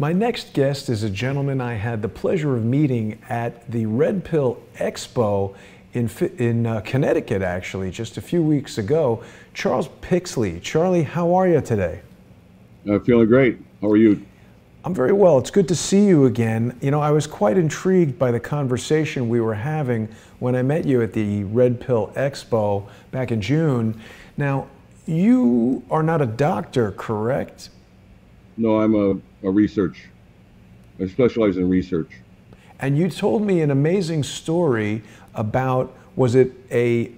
My next guest is a gentleman I had the pleasure of meeting at the Red Pill Expo in Connecticut, actually, just a few weeks ago. Charles Pixley. Charlie, how are you today? Feeling great. How are you? I'm very well. It's good to see you again. You know, I was quite intrigued by the conversation we were having when I met you at the Red Pill Expo back in June. Now, you are not a doctor, correct? No, I'm a research. I specialize in research. And you told me an amazing story about, was it a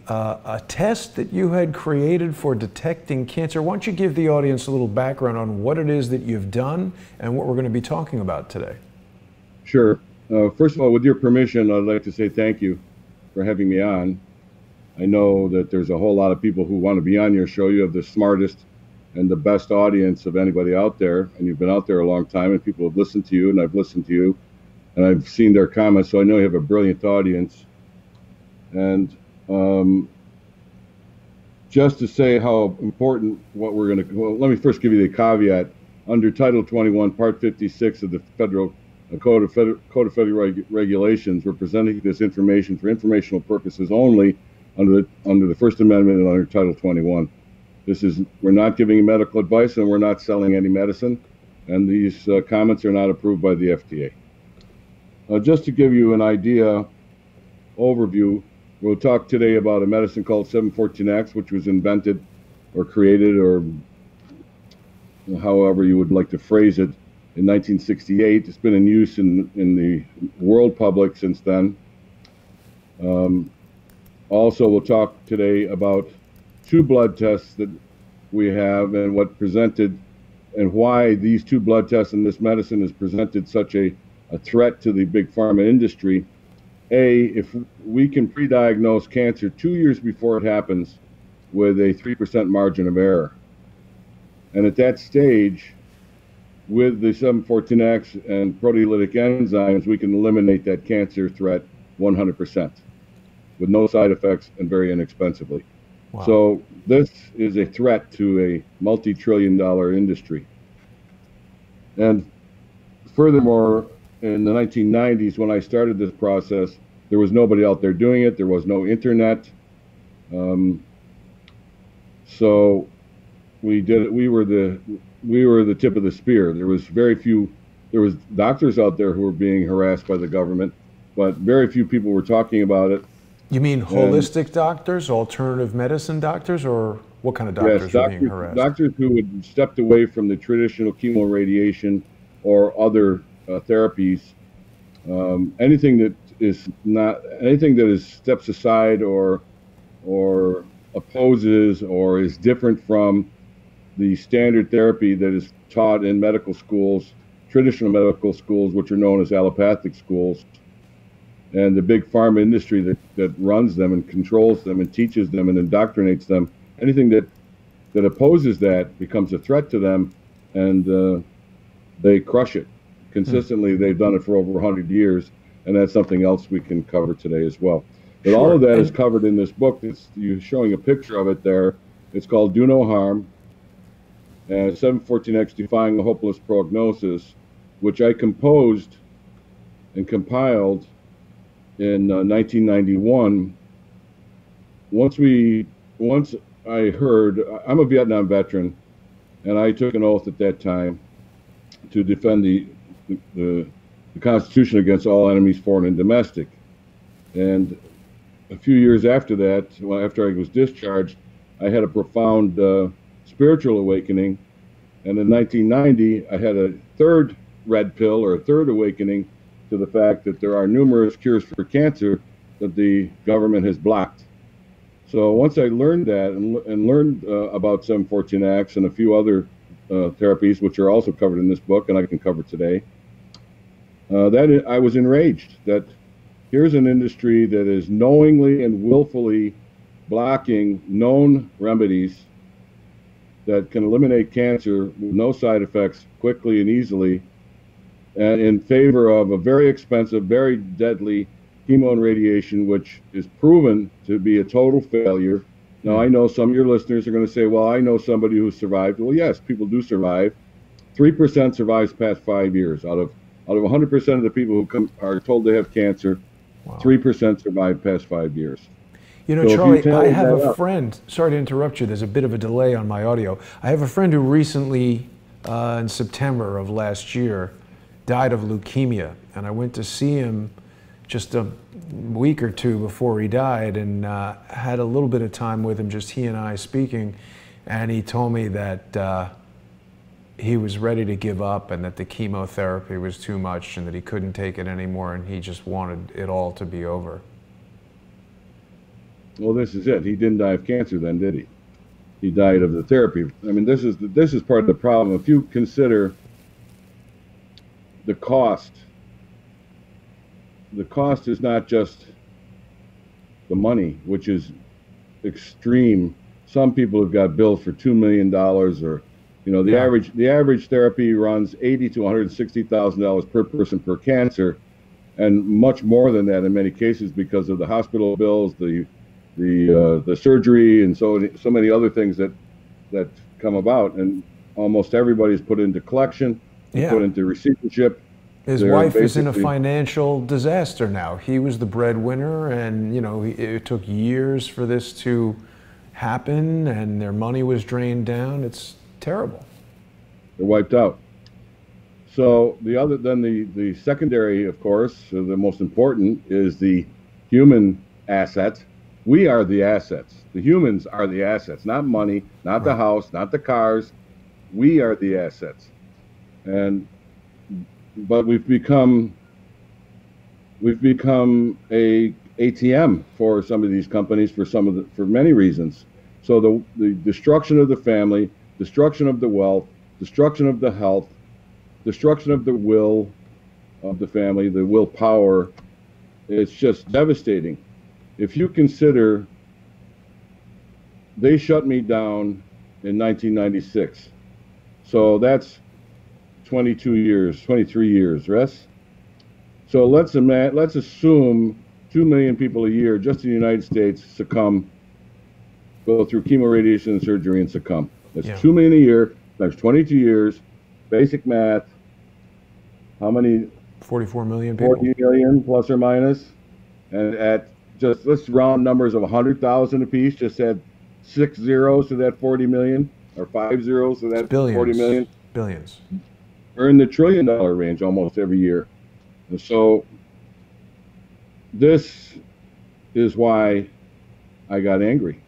test that you had created for detecting cancer? Why don't you give the audience a little background on what it is that you've done and what we're going to be talking about today? Sure. First of all, with your permission, I'd like to say thank you for having me on. I know that there's a whole lot of people who want to be on your show. You have the smartest and the best audience of anybody out there, and you've been out there a long time, and people have listened to you, and I've listened to you, and I've seen their comments, so I know you have a brilliant audience. And just to say how important what we're going to, well, let me first give you the caveat. Under Title 21, Part 56 of the Federal Code of Federal Regulations, we're presenting this information for informational purposes only under the First Amendment and under Title 21. We're not giving medical advice, and we're not selling any medicine, and these comments are not approved by the FDA. Just to give you an idea, overview, we'll talk today about a medicine called 714X, which was invented or created, or however you would like to phrase it, in 1968. It's been in use in the world public since then. Also, we'll talk today about two blood tests that we have and what presented and why these two blood tests and this medicine has presented such a threat to the big pharma industry. If we can pre-diagnose cancer 2 years before it happens with a 3% margin of error. And at that stage, with the 714X and proteolytic enzymes, we can eliminate that cancer threat 100% with no side effects and very inexpensively. Wow. So this is a threat to a multi-trillion-dollar industry. And furthermore, in the 1990s, when I started this process, there was nobody out there doing it. There was no internet. So we did it. We were the tip of the spear. There was doctors out there who were being harassed by the government, but very few people were talking about it. You mean holistic doctors, alternative medicine doctors, or what kind of doctors were being harassed? Doctors who had stepped away from the traditional chemoradiation or other therapies. Anything that is steps aside or opposes or is different from the standard therapy that is taught in medical schools, traditional medical schools, which are known as allopathic schools, and the big pharma industry that runs them and controls them and teaches them and indoctrinates them. Anything that opposes that becomes a threat to them, and they crush it. Consistently, they've done it for over 100 years, and that's something else we can cover today as well. But sure. All of that is covered in this book. You're showing a picture of it there. It's called Do No Harm, 714X Defying a Hopeless Prognosis, which I composed and compiled in 1991. Once I heard, I'm a Vietnam veteran, and I took an oath at that time to defend the Constitution against all enemies, foreign and domestic. And a few years after that, after I was discharged, I had a profound spiritual awakening. And in 1990, I had a third red pill, or a third awakening, to the fact that there are numerous cures for cancer that the government has blocked. So once I learned that and learned about 714X and a few other therapies, which are also covered in this book and I can cover today, I was enraged that here's an industry that is knowingly and willfully blocking known remedies that can eliminate cancer with no side effects quickly and easily, and in favor of a very expensive, very deadly chemo and radiation, which is proven to be a total failure. Now, I know some of your listeners are going to say, well, I know somebody who survived. Well, yes, people do survive. 3% survives past 5 years. Out of 100% of the people who are told they have cancer, Wow. 3% survive past 5 years. You know, So Charlie, I have a friend, sorry to interrupt you, there's a bit of a delay on my audio. I have a friend who recently, in September of last year, died of leukemia. And I went to see him just a week or two before he died, and had a little bit of time with him, just he and I speaking. And he told me that he was ready to give up, and that the chemotherapy was too much, and that he couldn't take it anymore, and he just wanted it all to be over. Well, this is it. He didn't die of cancer then, did he? He died of the therapy. I mean, this is part of the problem. If you consider the cost is not just the money, which is extreme. Some people have got billed for $2 million, or, you know, the average therapy runs $80,000 to $160,000 per person per cancer, and much more than that in many cases because of the hospital bills, the surgery, and so many other things that come about. And almost everybody's put into collection, put into receivership. His wife is in a financial disaster now. He was the breadwinner, and, you know, it took years for this to happen, and their money was drained down. It's terrible. They're wiped out. So the secondary, of course, the most important, is the human asset. We are the assets. The humans are the assets, not money, not the house, not the cars. We are the assets. But we've become a ATM for some of these companies for many reasons. So the destruction of the family, destruction of the wealth, destruction of the health, destruction of the will of the family, the willpower, it's just devastating. If you consider, they shut me down in 1996. So that's 23 years, Russ. So let's assume 2 million people a year just in the United States go through chemo, radiation, and surgery and succumb. That's 2 million a year, times 22 years, basic math. How many? 44 million people. 40 million plus or minus. And let's round numbers of 100,000 apiece, just add 6 zeros to that 40 million, or 5 zeros to that 40 million. Billions. We're in the $1 trillion range almost every year. And so this is why I got angry.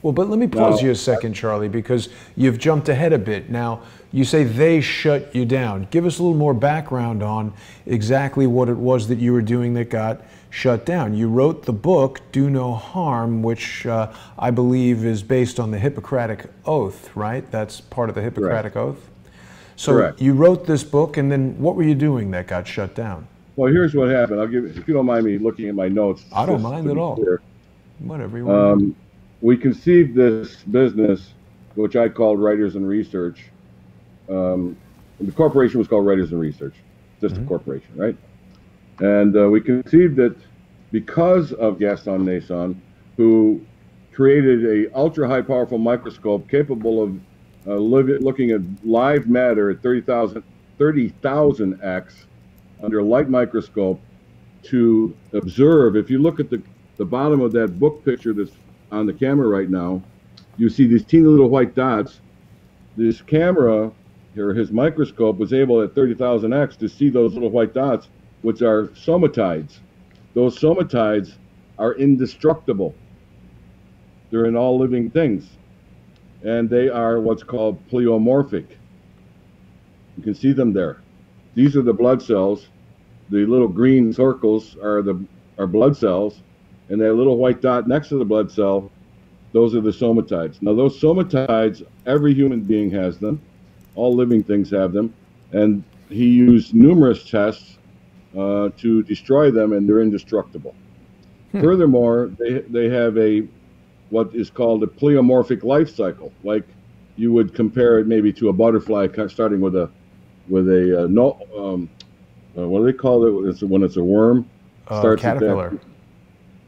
Well, but let me pause you a second, Charlie, because you've jumped ahead a bit. Now, you say they shut you down. Give us a little more background on exactly what it was that you were doing that got shut down. You wrote the book, Do No Harm, which I believe is based on the Hippocratic Oath, right? That's part of the Hippocratic Oath? So Correct. You wrote this book, and then what were you doing that got shut down? Well, here's what happened. If you don't mind me looking at my notes. I don't mind at all. Whatever you want to do. We conceived this business, which I called Writers and Research. The corporation was called Writers and Research, just a corporation, right? And we conceived it because of Gaston Nason, who created a ultra high powerful microscope capable of looking at live matter at 30,000x under a light microscope to observe. If you look at the bottom of that book picture that's on the camera right now, you see these teeny little white dots. This camera, or his microscope, was able at 30,000x to see those little white dots, which are somatides. Those somatides are indestructible. They're in all living things. And they are what's called pleomorphic. You can see them there. These are the blood cells. The little green circles are blood cells. And that little white dot next to the blood cell, those are the somatides. Now, those somatides, every human being has them. All living things have them. And he used numerous tests to destroy them, and they're indestructible. Furthermore, they have what is called a pleomorphic life cycle. Like you would compare it maybe to a butterfly, starting with a what do they call it? When it's a worm. Caterpillar.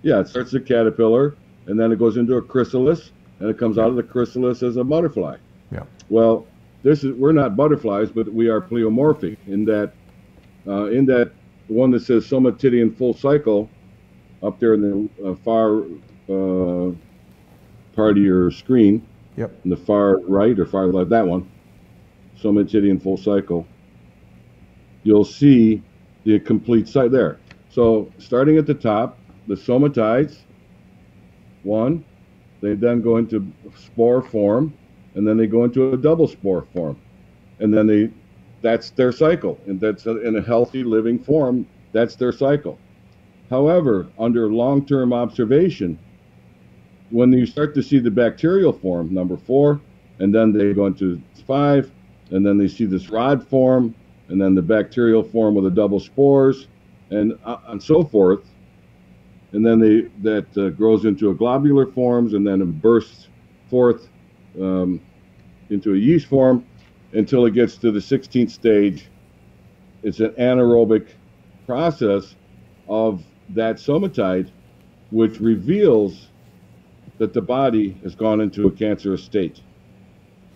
It starts a caterpillar, and then it goes into a chrysalis, and it comes out of the chrysalis as a butterfly. Yeah. Well, we're not butterflies, but we are pleomorphic in that one that says somatidian full cycle up there in the far part of your screen. Yep. In the far right or far left, that one, somatidian full cycle. You'll see the complete site there. So starting at the top, the somatides, one, they then go into spore form, and then they go into a double spore form, and then that's their cycle, and that's in a healthy living form, that's their cycle. However, under long-term observation, when you start to see the bacterial form, number 4, and then they go into 5, and then they see this rod form, and then the bacterial form with the double spores, and so forth, and then that grows into a globular forms, and then it bursts forth into a yeast form until it gets to the 16th stage. It's an anaerobic process of that somatide, which reveals that the body has gone into a cancerous state.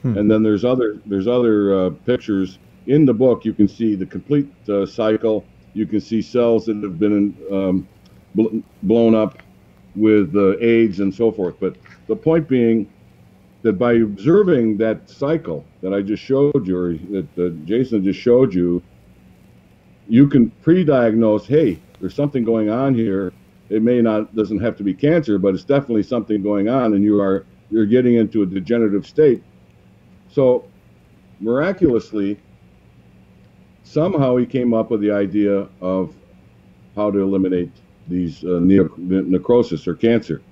And then there's other pictures in the book. You can see the complete cycle. You can see cells that have been blown up with AIDS and so forth. But the point being that by observing that cycle that I just showed you, or that Jason just showed you, you can pre-diagnose, hey, there's something going on here. It doesn't have to be cancer, but it's definitely something going on, and you're getting into a degenerative state. So miraculously, somehow he came up with the idea of how to eliminate these necrosis or cancer.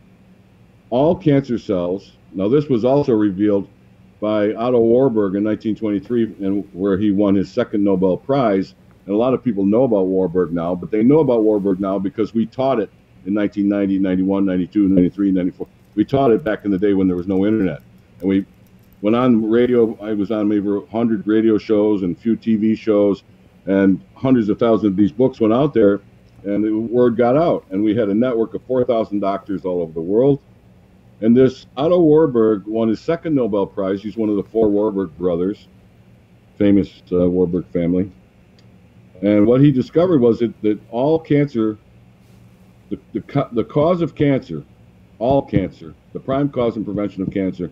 All cancer cells, now this was also revealed by Otto Warburg in 1923, and where he won his second Nobel Prize. And a lot of people know about Warburg now, but they know about Warburg now because we taught it in 1990, 91, 92, 93, 94. We taught it back in the day when there was no internet. And we went on radio. I was on maybe 100 radio shows and a few TV shows, and hundreds of thousands of these books went out there, and the word got out. And we had a network of 4,000 doctors all over the world. And this Otto Warburg won his second Nobel Prize. He's one of the 4 Warburg brothers, famous Warburg family. And what he discovered was that all cancer, the cause of cancer, all cancer, the prime cause and prevention of cancer,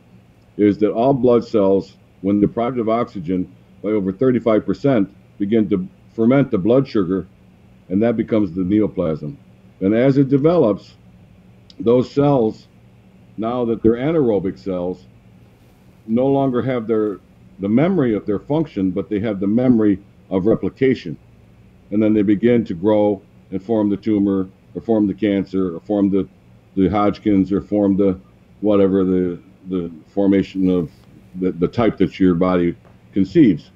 is that all blood cells, when deprived of oxygen by over 35%, begin to ferment the blood sugar, and that becomes the neoplasm. And as it develops, those cells, now that they're anaerobic cells, no longer have the memory of their function, but they have the memory of replication. And then they begin to grow and form the tumor, or form the cancer, or form the Hodgkin's, or form the whatever, the formation of the type that your body conceives.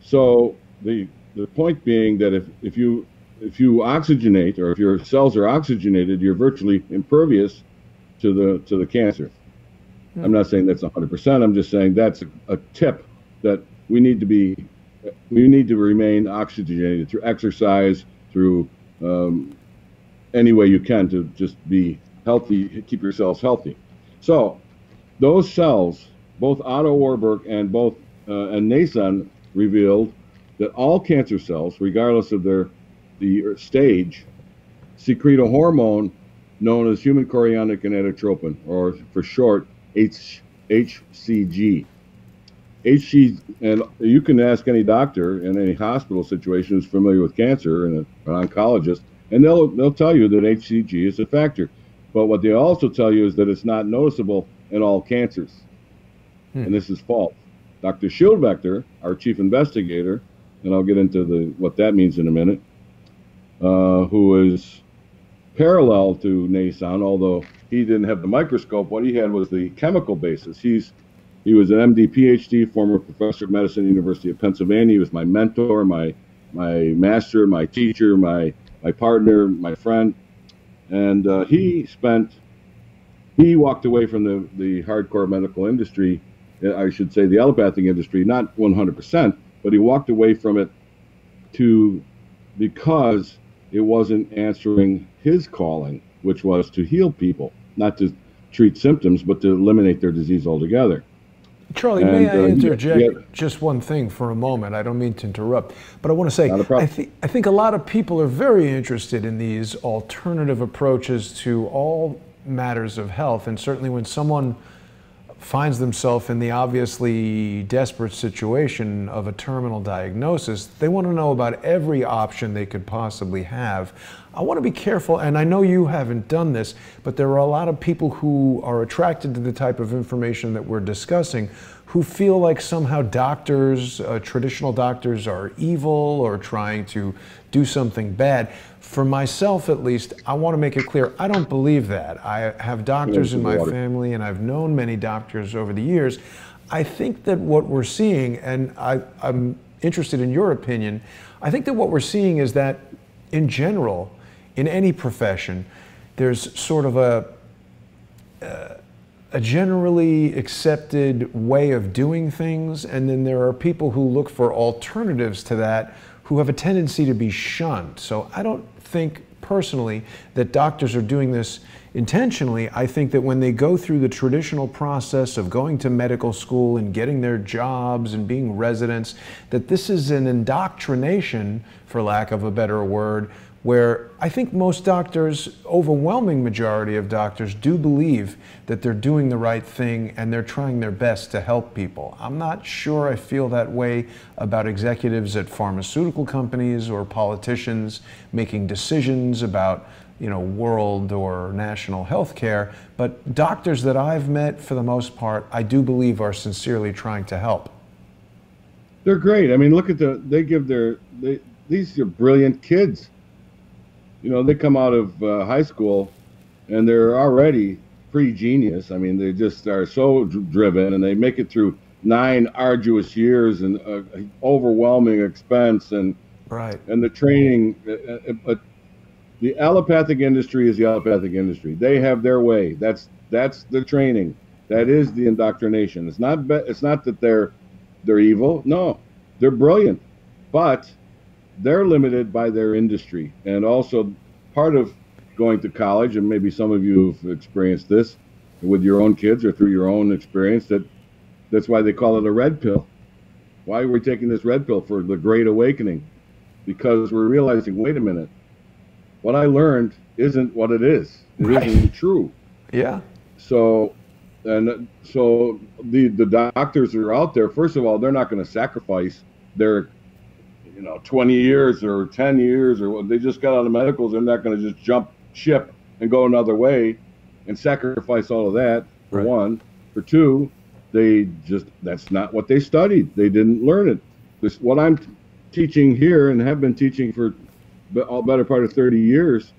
So the point being that if you oxygenate, or if your cells are oxygenated, you're virtually impervious to the cancer. I'm not saying that's 100%. I'm just saying that's a tip that we need to remain oxygenated through exercise, through any way you can to just be healthy, keep your cells healthy. So those cells, both Otto Warburg and Nason revealed that all cancer cells, regardless of the stage, secrete a hormone known as human chorionic gonadotropin, or for short, HCG. And you can ask any doctor in any hospital situation who's familiar with cancer, and an oncologist, and they'll tell you that HCG is a factor. But what they also tell you is that it's not noticeable in all cancers. And this is false. Dr. Schildvector, our chief investigator, and I'll get into what that means in a minute, who is parallel to Nason, although he didn't have the microscope. What he had was the chemical basis. He was an MD, PhD, former professor of medicine at the University of Pennsylvania. He was my mentor, my master, my teacher, my partner, my friend. And he walked away from the hardcore medical industry, I should say the allopathic industry, not 100%, but he walked away from it because it wasn't answering his calling, which was to heal people, not to treat symptoms, but to eliminate their disease altogether. Charlie, may And I interject yeah, just one thing for a moment? I don't mean to interrupt, but I want to say not a problem. I think a lot of people are very interested in these alternative approaches to all matters of health, and certainly when someone finds themselves in the obviously desperate situation of a terminal diagnosis, they want to know about every option they could possibly have. I want to be careful, and I know you haven't done this, but there are a lot of people who are attracted to the type of information that we're discussing who feel like somehow doctors, traditional doctors, are evil or trying to do something bad. For myself, at least, I want to make it clear, I don't believe that. I have doctors in my family, and I've known many doctors over the years. I think that what we're seeing, and I'm interested in your opinion, I think that what we're seeing is that, in general, in any profession, there's sort of a generally accepted way of doing things, and then there are people who look for alternatives to that who have a tendency to be shunned. So I don't think personally that doctors are doing this intentionally. I think that when they go through the traditional process of going to medical school and getting their jobs and being residents, that this is an indoctrination, for lack of a better word, where I think most doctors, overwhelming majority of doctors, do believe that they're doing the right thing and they're trying their best to help people. I'm not sure I feel that way about executives at pharmaceutical companies or politicians making decisions about, you know, world or national health care, but doctors that I've met, for the most part, I do believe are sincerely trying to help. They're great. I mean, look at these are brilliant kids. You know, they come out of high school and they're already pre-genius. I mean, they just are so driven, and they make it through 9 arduous years and overwhelming expense and Right. and the training. But the allopathic industry is the allopathic industry. They have their way. That's the training. That is the indoctrination. It's not that they're evil. No, they're brilliant, but they're limited by their industry. And also part of going to college, and maybe some of you have experienced this with your own kids or through your own experience, that's why they call it a red pill. Why are we taking this red pill for the Great Awakening? Because we're realizing, wait a minute, what I learned isn't what it is. It Right. isn't true. Yeah. So the doctors that are out there, first of all, they're not going to sacrifice their 20 years or 10 years, or they just got out of medicals. They're not going to just jump ship and go another way and sacrifice all of that, for Right. one. For two, that's not what they studied. They didn't learn it. What I'm teaching here and have been teaching for the better part of 30 years,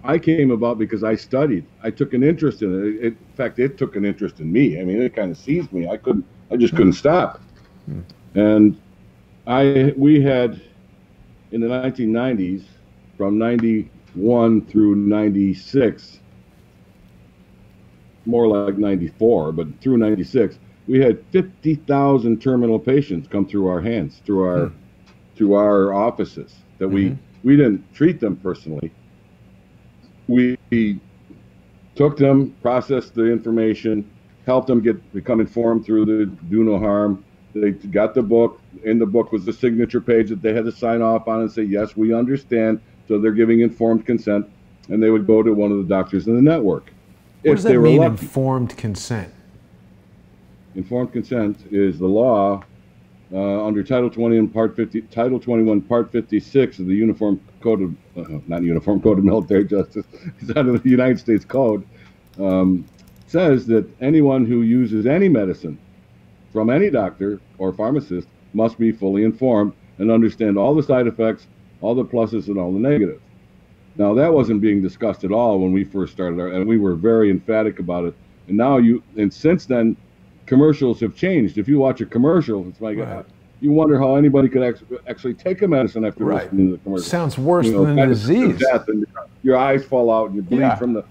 I came about because I studied. I took an interest in it. In fact, it took an interest in me. I mean, it kind of seized me. I just couldn't stop. And we had, in the 1990s, from 91 through 96, more like 94, but through 96, we had 50,000 terminal patients come through our hands, through our offices. That we didn't treat them personally. We took them, processed the information, helped them become informed through the Do No Harm. They got the book. In the book was the signature page that they had to sign off on and say, yes, we understand. So they're giving informed consent, and they would go to one of the doctors in the network. What does that mean, informed consent? Informed consent is the law under Title 20 and Part 50, Title 21, Part 56 of the Uniform Code of, not Uniform Code of Military Justice, it's under the United States Code, says that anyone who uses any medicine from any doctor or pharmacist must be fully informed and understand all the side effects, all the pluses and all the negatives. Now, that wasn't being discussed at all when we first started, and we were very emphatic about it. And now and since then, commercials have changed. If you watch a commercial, it's like, Right. You wonder how anybody could actually take a medicine after Right. listening to the commercial. Sounds worse than the disease. Death, and your eyes fall out and you bleed from the,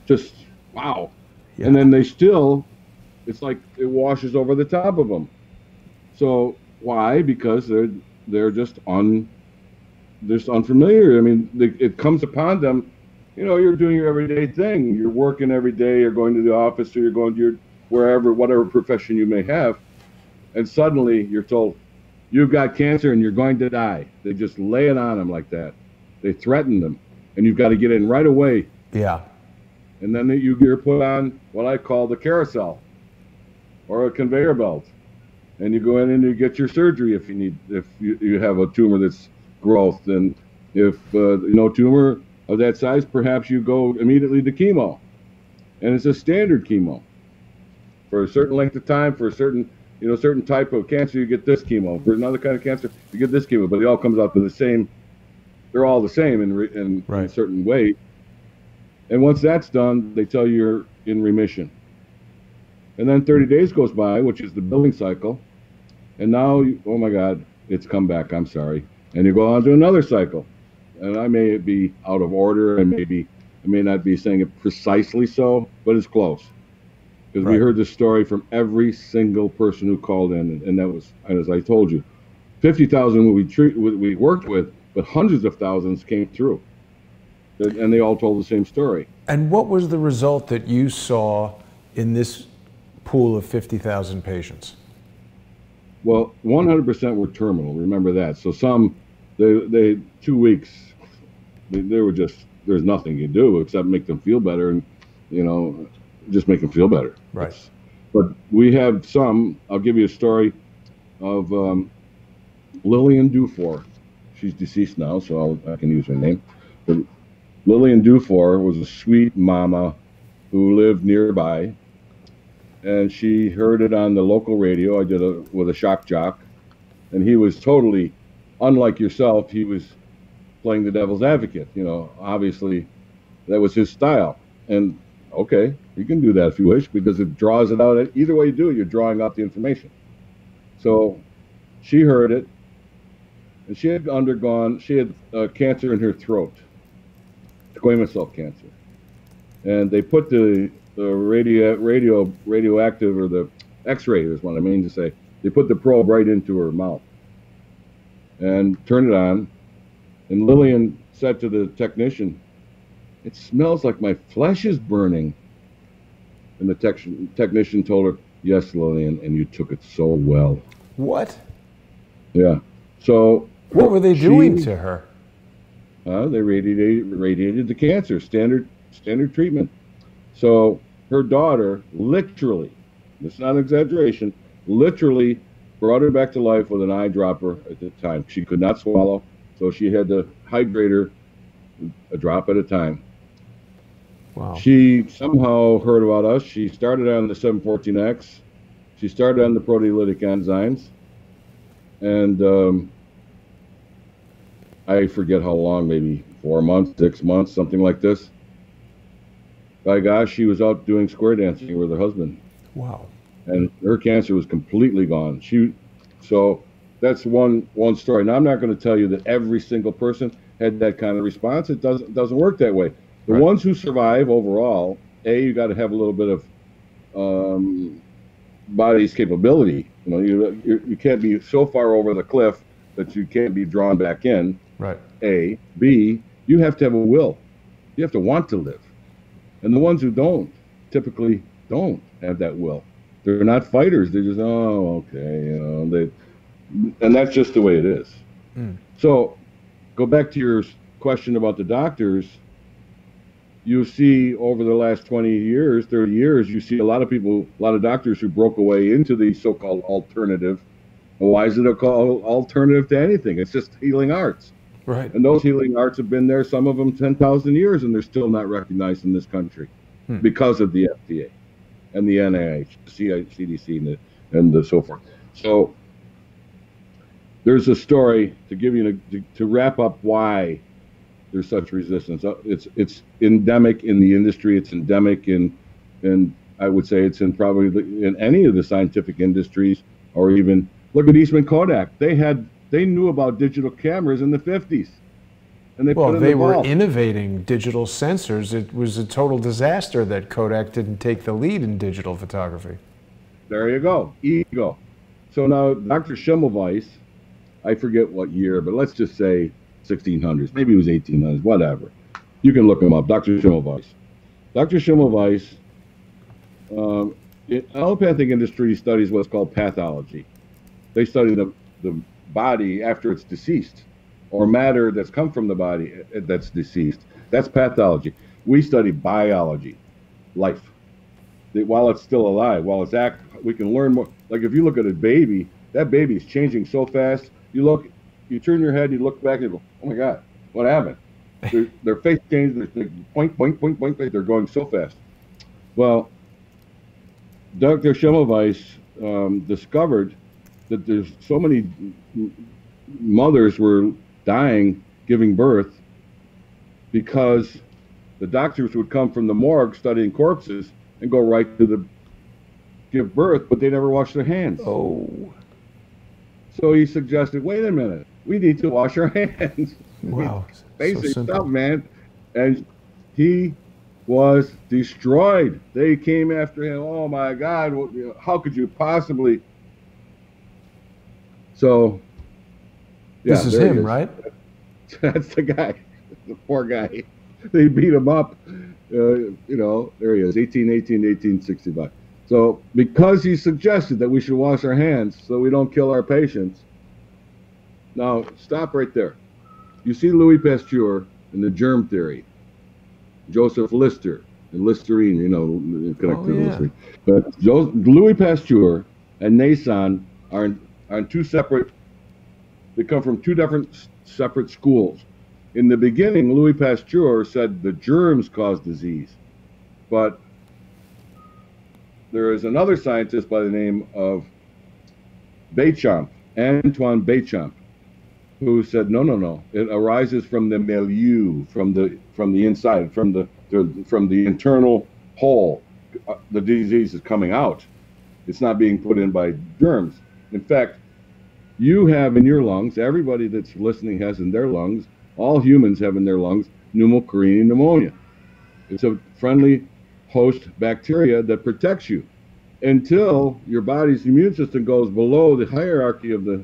just, wow. Yeah. And then it's like it washes over the top of them. So why? Because they're just unfamiliar. I mean, it comes upon them. You're doing your everyday thing. You're working every day. You're going to the office, or you're going to wherever, whatever profession you may have, and suddenly you're told, you've got cancer and you're going to die. They just lay it on them like that. They threaten them, and you've got to get in right away. Yeah. And then you're put on what I call the carousel or a conveyor belt. And you go in and you get your surgery if you have a tumor that's growth. And if no tumor of that size, perhaps you go immediately to chemo. And it's a standard chemo. For a certain length of time, for a certain type of cancer, you get this chemo. For another kind of cancer, you get this chemo. But it all comes out to the same. They're all the same in a certain way. And once that's done, they tell you you're in remission. And then 30 days goes by, which is the billing cycle. And now, oh my God, it's come back. I'm sorry. And you go on to another cycle. And I may be out of order, and I may not be saying it precisely so, but it's close. Because we heard this story from every single person who called in, and that was, as I told you, 50,000 we worked with, but hundreds of thousands came through, and they all told the same story. And what was the result that you saw in this pool of 50,000 patients? Well, 100% were terminal. Remember that. So some, they 2 weeks, they were just, there's nothing you do except make them feel better, and just make them feel better. Right. But we have some. I'll give you a story of Lillian Dufour. She's deceased now, so I can use her name. But Lillian Dufour was a sweet mama who lived nearby, and she heard it on the local radio. I did with a shock jock, and he was totally unlike yourself. He was playing the devil's advocate. Obviously, that was his style. And okay, you can do that if you wish, because it draws it out. Either way you do it, you're drawing out the information. So she heard it, and she had cancer in her throat, squamous cell cancer. And they put the radioactive, or the X-ray is what I mean to say. They put the probe right into her mouth and turned it on. And Lillian said to the technician, "It smells like my flesh is burning." And the technician told her, "Yes, Lillian, and you took it so well." What? Yeah. So what were they doing to her? They radiated the cancer, standard treatment. So her daughter literally, it's not an exaggeration, literally brought her back to life with an eyedropper at the time. She could not swallow, so she had to hydrate her a drop at a time. Wow. She somehow heard about us. She started on the 714X. She started on the proteolytic enzymes. And I forget how long, maybe 4 months, 6 months, something like this. By gosh, she was out doing square dancing with her husband. Wow. And her cancer was completely gone. So that's one story. Now, I'm not going to tell you that every single person had that kind of response. It doesn't work that way. The ones who survive overall, you got to have a little bit of body's capability. You can't be so far over the cliff that you can't be drawn back in. Right. A. B. You have to have a will. You have to want to live. And the ones who don't typically don't have that will. They're not fighters. They're just, oh, okay, and that's just the way it is. Mm. So go back to your question about the doctors. You see over the last 20 years, 30 years, you see a lot of people, a lot of doctors who broke away into the so-called alternative. And why is it called alternative to anything? It's just healing arts. Right. And those healing arts have been there, some of them 10,000 years, and they're still not recognized in this country because of the FDA and the NIH, the CDC, and the so forth. So there's a story to give you to wrap up why there's such resistance. It's endemic in the industry. It's endemic in I would say it's in probably in any of the scientific industries, or even look at Eastman Kodak. They knew about digital cameras in the 50s. And they were innovating digital sensors. It was a total disaster that Kodak didn't take the lead in digital photography. There you go. Ego. So now Dr. Schimmelweiss, I forget what year, but let's just say 1600s. Maybe it was 1800s, whatever. You can look him up, Dr. Schimmelweiss. Dr. Schimmelweiss, The allopathic industry studies what's called pathology. They study the body after it's deceased, or matter that's come from the body that's deceased. That's pathology. We study biology, life. While it's still alive, while it's active, we can learn more. Like if you look at a baby, that baby is changing so fast. You turn your head, you look back, and you go, "Oh my God, what happened?" Their face changes. They're point, point, point, point, point. They're going so fast. Well, Dr. Schimmelweiss discovered that there's so many mothers were dying giving birth because the doctors would come from the morgue studying corpses and go right to the give birth, but they never wash their hands. Oh. So he suggested, wait a minute, we need to wash our hands. Wow. Basic So stuff, man. And he was destroyed. They came after him. Oh my God, how could you possibly? So, yeah, this is him, right? That's the guy, the poor guy. They beat him up. You know, there he is, 1865. So because he suggested that we should wash our hands so we don't kill our patients. Now, stop right there. You see Louis Pasteur and the germ theory, Joseph Lister and Listerine, you know, connected to Listerine. But Louis Pasteur and Nason are two separate, they come from two different separate schools. In the beginning, Louis Pasteur said the germs cause disease, but there is another scientist by the name of Béchamp, Antoine Béchamp, who said, no, it arises from the milieu, from the inside, from the internal hole. The disease is coming out. It's not being put in by germs. In fact, you have in your lungs, everybody that's listening has in their lungs, all humans have in their lungs pneumocorrhea pneumonia. It's a friendly host bacteria that protects you until your body's immune system goes below the hierarchy of the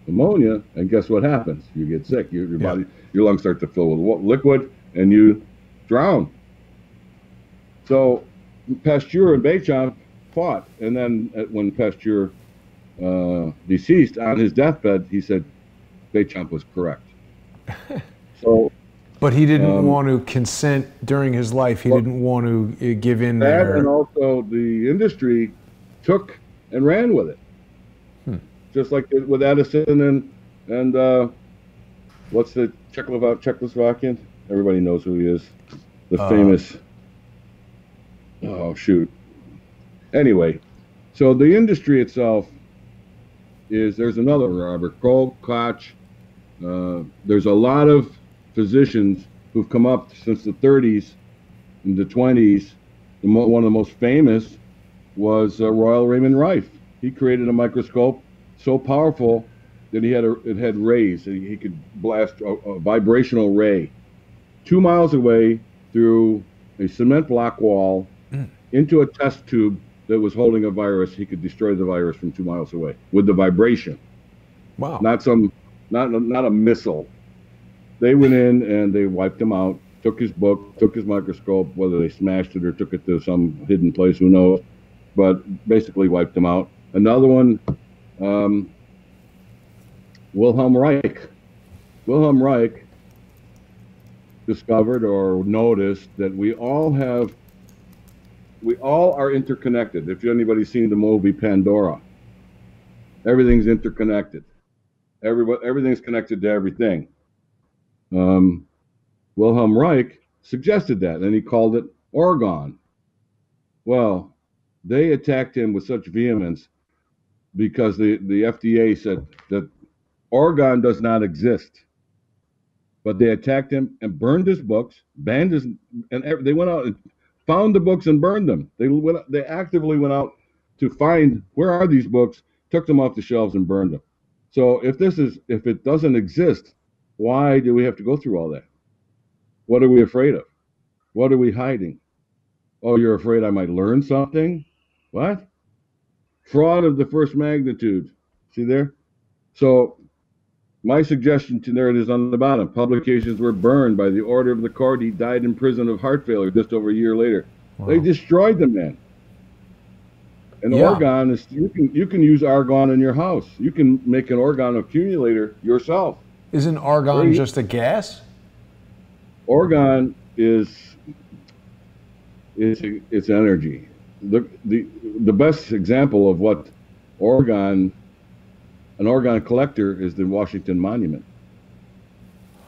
pneumonia, and guess what happens? You get sick. Your body, your lungs start to fill with liquid, and you drown. So Pasteur and Béchamp fought, and then when Pasteur deceased on his deathbed, he said Béchamp was correct. So, but he didn't want to consent during his life. He didn't want to give in there. And also the industry took and ran with it. Just like with Edison and what's the Czechoslovakian? Everybody knows who he is. The famous. Oh shoot. Anyway, so the industry itself there's another Robert Koch. There's a lot of physicians who've come up since the 30s and the 20s. One of the most famous was Royal Raymond Rife. He created a microscope so powerful that it had rays. He could blast a vibrational ray 2 miles away through a cement block wall into a test tube that was holding a virus. He could destroy the virus from 2 miles away with the vibration. Wow. Not a missile. They went in and they wiped him out, took his book, took his microscope, whether they smashed it or took it to some hidden place, who knows, but basically wiped him out. Another one, Wilhelm Reich. Wilhelm Reich discovered or noticed that we all are interconnected. If anybody's seen the movie Pandora, everything's interconnected. Everything's connected to everything. Wilhelm Reich suggested that, and he called it orgone. Well, they attacked him with such vehemence because the FDA said that orgone does not exist. But they attacked him and burned his books, banned his, and they went out and found the books and burned them. They actively went out to find where are these books, took them off the shelves and burned them. So if it doesn't exist, why do we have to go through all that? What are we afraid of? What are we hiding? Oh, you're afraid I might learn something? What? Fraud of the first magnitude. See there? So my suggestion to there it is on the bottom. Publications were burned by the order of the court. He died in prison of heart failure just over a year later. Wow. They destroyed the man. And Yeah. argon is, you can use argon in your house. You can make an argon accumulator yourself. Isn't argon just a gas? Argon is it's energy. The best example of what argon, an argon collector, is the Washington Monument.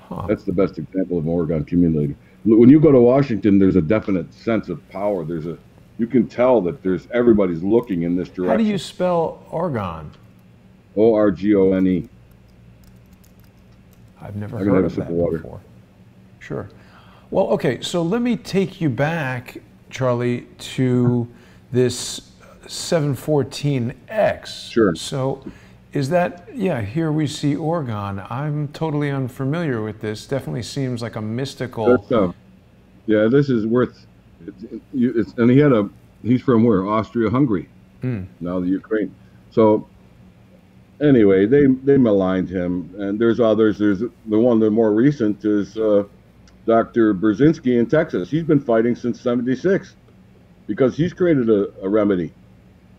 Huh. That's the best example of an argon accumulator. When you go to Washington, there's a definite sense of power. You can tell that everybody's looking in this direction. How do you spell argon? O-R-G-O-N-E. I've never heard of that before. Sure. Well, okay, so let me take you back, Charlie, to this 714X. Sure. So is that, yeah, here we see argon. I'm totally unfamiliar with this. Definitely seems like a mystical. Yeah, this is worth, and he's from where? Austria-Hungary. Now the Ukraine. So anyway, they maligned him, and there's others. There's the more recent is Dr. Brzezinski in Texas. He's been fighting since '76 because he's created a remedy,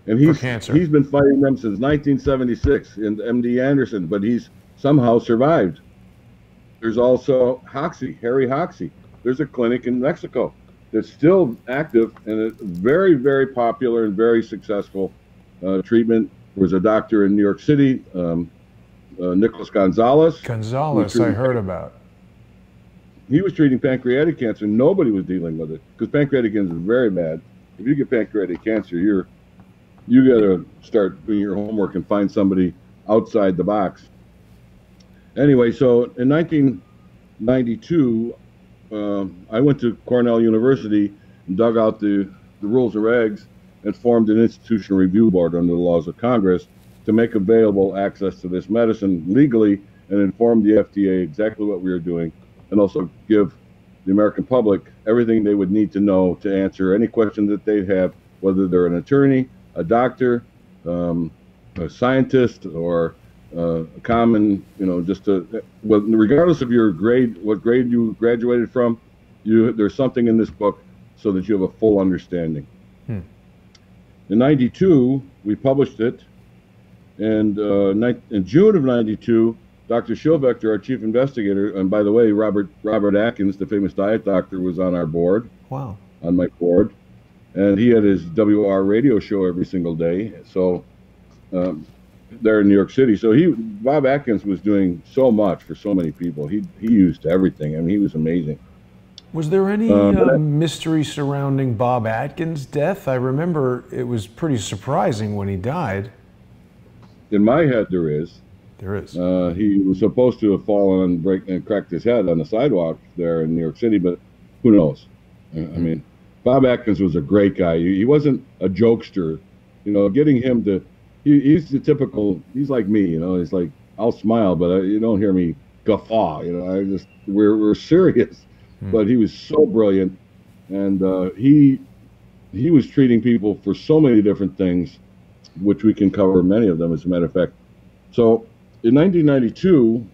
and for cancer. He's been fighting them since 1976 in MD Anderson, but he's somehow survived. There's also Harry Hoxsey. There's a clinic in Mexico that's still active and a very, very popular and very successful treatment. There was a doctor in New York City, Nicholas Gonzalez. Gonzalez, I heard about. He was treating pancreatic cancer. Nobody was dealing with it because pancreatic cancer is very bad. If you get pancreatic cancer, you got to start doing your homework and find somebody outside the box. Anyway, so in 1992, I went to Cornell University and dug out the rules and regs and formed an institutional review board under the laws of Congress to make available access to this medicine legally and inform the FDA exactly what we were doing, and also give the American public everything they would need to know to answer any question that they'd have, whether they're an attorney, a doctor, a scientist, or a common, regardless of your grade, what grade you graduated from, there's something in this book so that you have a full understanding. In '92, we published it, and in June of '92, Dr. Schilvector, our chief investigator, and by the way, Robert Atkins, the famous diet doctor, was on our board. Wow. On my board, and he had his WR radio show every single day. So there in New York City. So Bob Atkins was doing so much for so many people. He used everything. I mean, he was amazing. Was there any mystery surrounding Bob Atkins' death? I remember it was pretty surprising when he died. In my head, there is. There is. He was supposed to have fallen and cracked his head on the sidewalk there in New York City, but who knows? I mean, Bob Atkins was a great guy. He wasn't a jokester. Getting him to, he's the typical, he's like me, he's like, I'll smile, but you don't hear me guffaw, we're serious. But he was so brilliant, and he was treating people for so many different things, which we can cover many of them, as a matter of fact. So in 1992,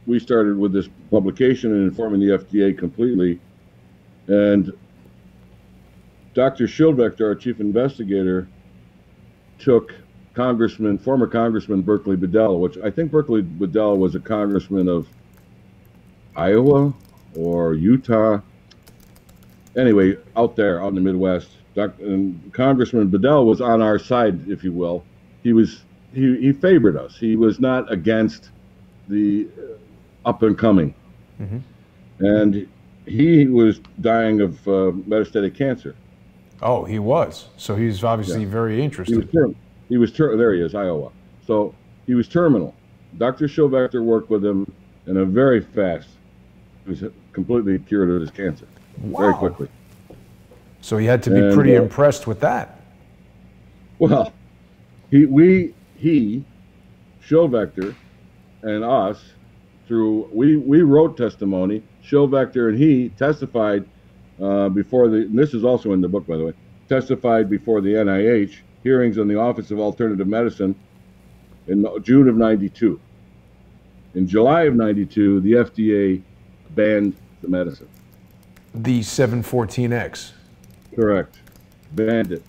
we started with this publication and informing the FDA completely. And Dr. Schilvector, our chief investigator, took former Congressman Berkeley Bedell, which I think Berkeley Bedell was a congressman of Iowa or Utah. Anyway, out in the Midwest. And Congressman Bedell was on our side, if you will. He favored us. He was not against the up and coming. And he was dying of metastatic cancer. Oh, he was. So he's obviously very interested. He was there he is, Iowa. So he was terminal. Dr. Schilvector worked with him in a very fast. He was completely cured of his cancer. Wow. Very quickly. So he had to be pretty impressed with that. Well, Schilvector and us, we wrote testimony. Schilvector and he testified before and this is also in the book, by the way, testified before the NIH hearings on the Office of Alternative Medicine in June of '92. In July of '92, the FDA banned the medicine. The 714X. Correct. Banned it.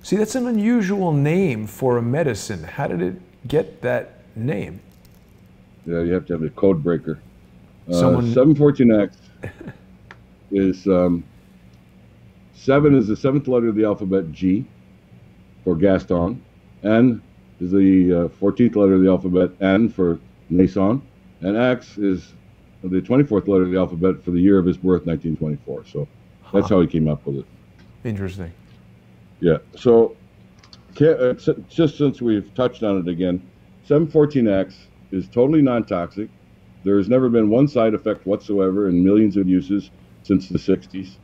See, that's an unusual name for a medicine. How did it get that name? Yeah, you have to have a code breaker. Someone 714X is 7 is the 7th letter of the alphabet, G, for Gaston. N is the 14th letter of the alphabet, N, for Nason. And X is the 24th letter of the alphabet for the year of his birth, 1924. So that's how he came up with it. Interesting. Yeah. So just since we've touched on it again, 714X is totally non-toxic. There has never been one side effect whatsoever in millions of uses since the 60s.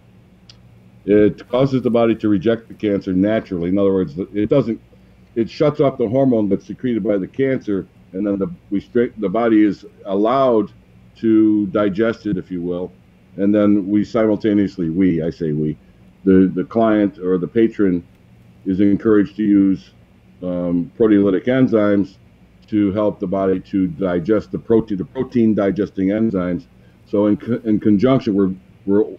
It causes the body to reject the cancer naturally. In other words, it shuts off the hormone that's secreted by the cancer, and then the body is allowed to digest it, if you will. And then we simultaneously, the client or the patron is encouraged to use proteolytic enzymes to help the body to digest the protein digesting enzymes. So in conjunction, we're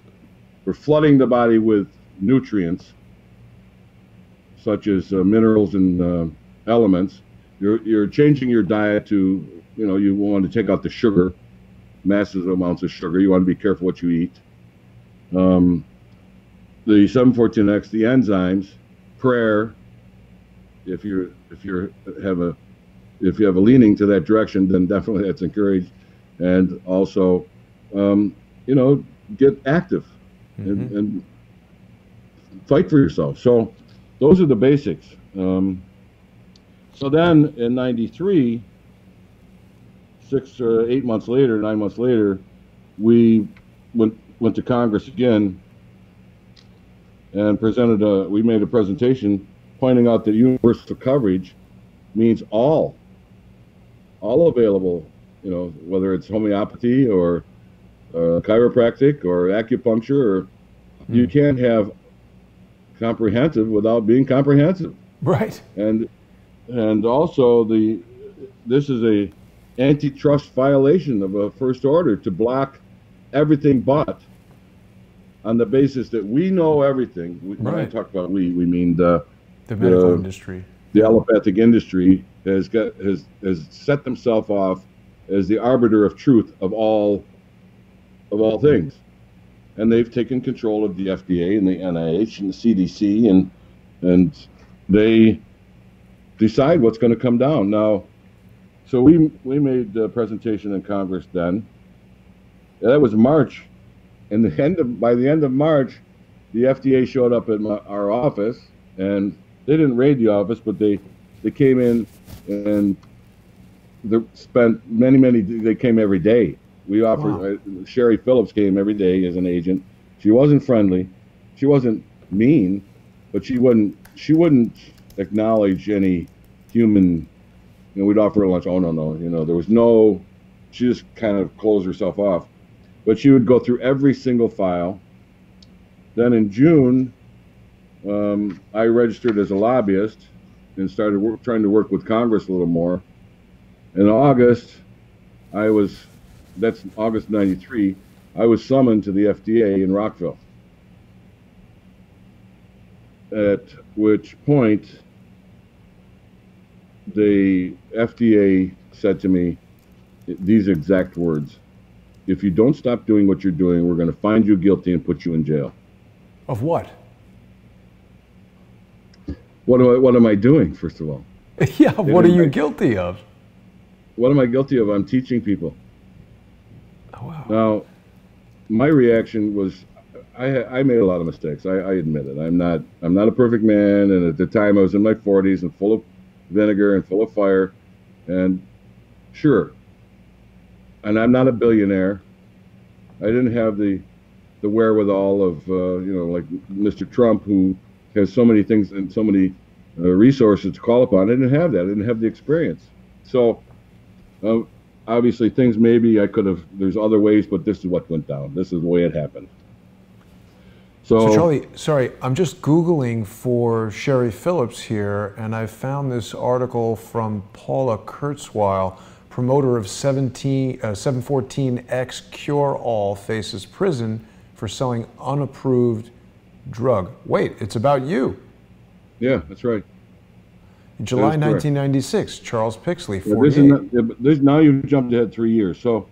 flooding the body with nutrients such as minerals and elements. You're changing your diet to, you want to take out the sugar, massive amounts of sugar. You want to be careful what you eat. The 714X, the enzymes, prayer. If you have a leaning to that direction, then definitely that's encouraged. And also, get active and fight for yourself. So those are the basics. So then in '93, 6 or 8 months later, 9 months later, we went to Congress again and we made a presentation pointing out that universal coverage means all available, whether it's homeopathy or chiropractic or acupuncture, or you can't have comprehensive without being comprehensive. Right. And also this is a antitrust violation of a first order to block everything but on the basis that we know everything. When I talk about we mean the medical industry. The allopathic industry has set themselves off as the arbiter of truth of all things. And they've taken control of the FDA and the NIH and the CDC, and they decide what's going to come down. Now, so we made the presentation in Congress then. That was March. And by the end of March, the FDA showed up at our office, and they didn't raid the office, but they came in and they spent they came every day. We offered, Sherry Phillips came every day as an agent. She wasn't friendly. She wasn't mean, but she wouldn't acknowledge any human, we'd offer her lunch. Oh, no. There was no, she just kind of closed herself off. But she would go through every single file. Then in June, I registered as a lobbyist and started trying to work with Congress a little more. In August, that's August '93, I was summoned to the FDA in Rockville. At which point, the FDA said to me these exact words: if you don't stop doing what you're doing, we're going to find you guilty and put you in jail. Of what? What am I doing, first of all? Yeah, what are you guilty of? What am I guilty of? I'm teaching people. Oh, wow. Now, my reaction was, I made a lot of mistakes. I admit it. I'm not a perfect man, and at the time I was in my 40s and full of vinegar and full of fire, and sure. And I'm not a billionaire. I didn't have the wherewithal of like Mr. Trump, who has so many things and so many resources to call upon. I didn't have that. I didn't have the experience. So obviously things maybe I could have, there's other ways, but this is what went down. This is the way it happened. So Charlie, sorry, I'm just Googling for Sherry Phillips here, and I found this article from Paula Kurzweil, promoter of 714X Cure-All, faces prison for selling unapproved drug. Wait, it's about you. Yeah, that's right. July That is correct. 1996, Charles Pixley, Yeah, this is 48. not, yeah, but this, now you've jumped ahead 3 years. So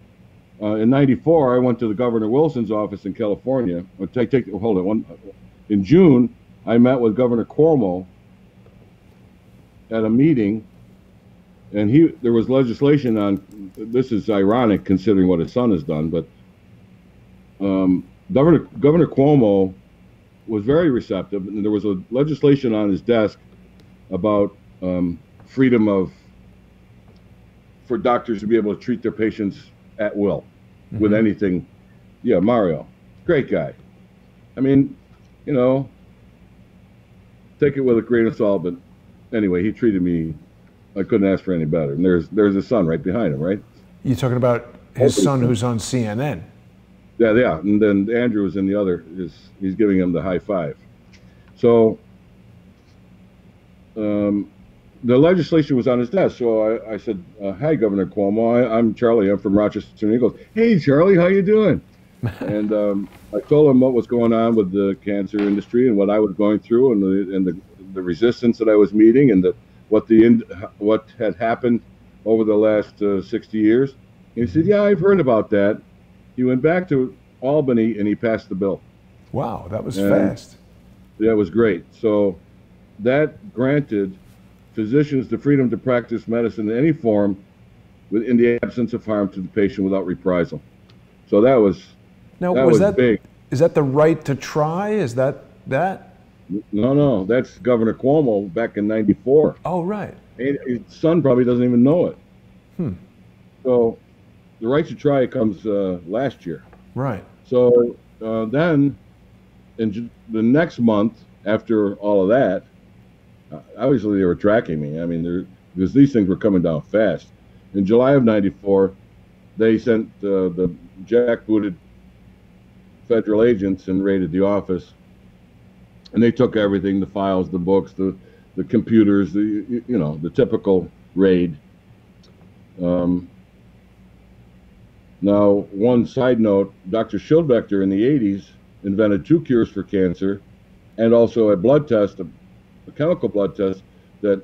in '94, I went to the Governor Wilson's office in California. Hold it. In June, I met with Governor Cuomo at a meeting, and there was legislation on. This is ironic considering what his son has done, but Governor Cuomo was very receptive, and there was a legislation on his desk about freedom for doctors to be able to treat their patients at will with anything. Yeah, Mario, great guy. I mean, you know, take it with a grain of salt, but anyway, he treated me. I couldn't ask for any better. And there's his son right behind him, right? You're talking about his son who's on CNN. Yeah. And then Andrew is in the other. He's giving him the high five. So the legislation was on his desk. So I said, "Hi, Governor Cuomo. I'm Charlie. I'm from Rochester." And he goes, "Hey, Charlie, how you doing?" And I told him what was going on with the cancer industry and what I was going through, and the resistance that I was meeting, and what had happened over the last 60 years. And he said, "Yeah, I've heard about that." He went back to Albany and he passed the bill. Wow, that was fast. That was great. So that granted physicians the freedom to practice medicine in any form in the absence of harm to the patient without reprisal. So that was big. Is that the right to try? Is that? No, that's Governor Cuomo back in '94. Oh, right. And his son probably doesn't even know it. So the right to try comes last year. Right. So then in the next month after all of that, obviously they were tracking me. I mean, because these things were coming down fast. In July of '94, they sent the jackbooted federal agents and raided the office. And they took everything, the files, the books, the computers, the typical raid. Now, one side note, Dr. Schildbechter in the 80s invented 2 cures for cancer and also a blood test, a chemical blood test, that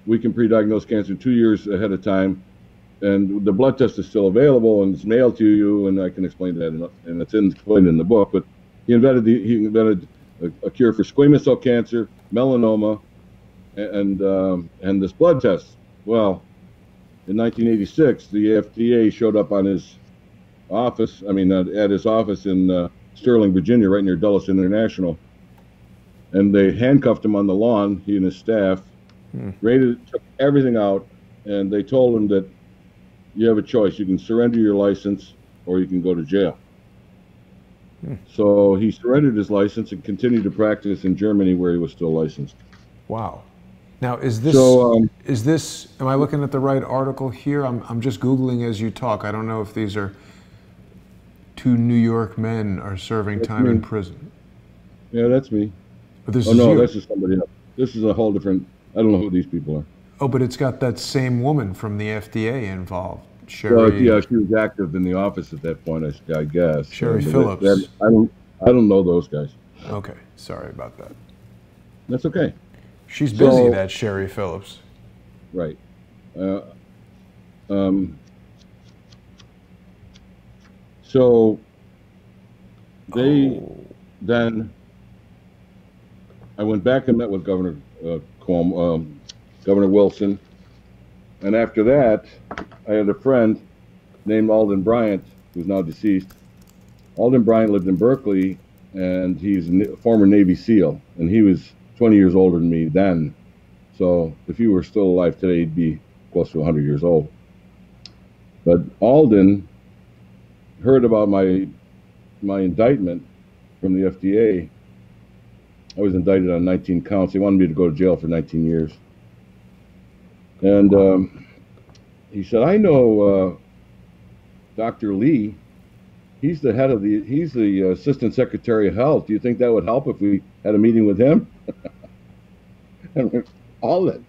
we can pre-diagnose cancer 2 years ahead of time. And the blood test is still available and it's mailed to you, and I can explain that, and it's explained in the book. But he invented a cure for squamous cell cancer, melanoma, and this blood test. Well, in 1986, the FDA showed up on his office. At his office in Sterling, Virginia, right near Dulles International, and they handcuffed him on the lawn. He and his staff took everything out, and they told him that you have a choice. You can surrender your license, or you can go to jail. So he surrendered his license and continued to practice in Germany, where he was still licensed. Wow. Now, is this, am I looking at the right article here? I'm just Googling as you talk. I don't know if these are 2 New York men are serving time in prison. Yeah, that's me. But this is this is somebody else. This is a whole different, I don't know who these people are. Oh, but it's got that same woman from the FDA involved. Sherry. Yeah, she was active in the office at that point, I guess. Sherry Phillips. I don't know those guys. Okay, sorry about that. That's okay. She's busy, that Sherry Phillips. Right. So then I went back and met with Governor Governor Wilson, and after that, I had a friend named Alden Bryant, who's now deceased. Alden Bryant lived in Berkeley, and he's a former Navy SEAL, and he was 20 years older than me then. So if he were still alive today, he'd be close to 100 years old. But Alden heard about my indictment from the FDA. I was indicted on 19 counts. They wanted me to go to jail for 19 years. And he said, "I know Dr. Lee. He's the Assistant Secretary of Health. Do you think that would help if we had a meeting with him?" And Alden,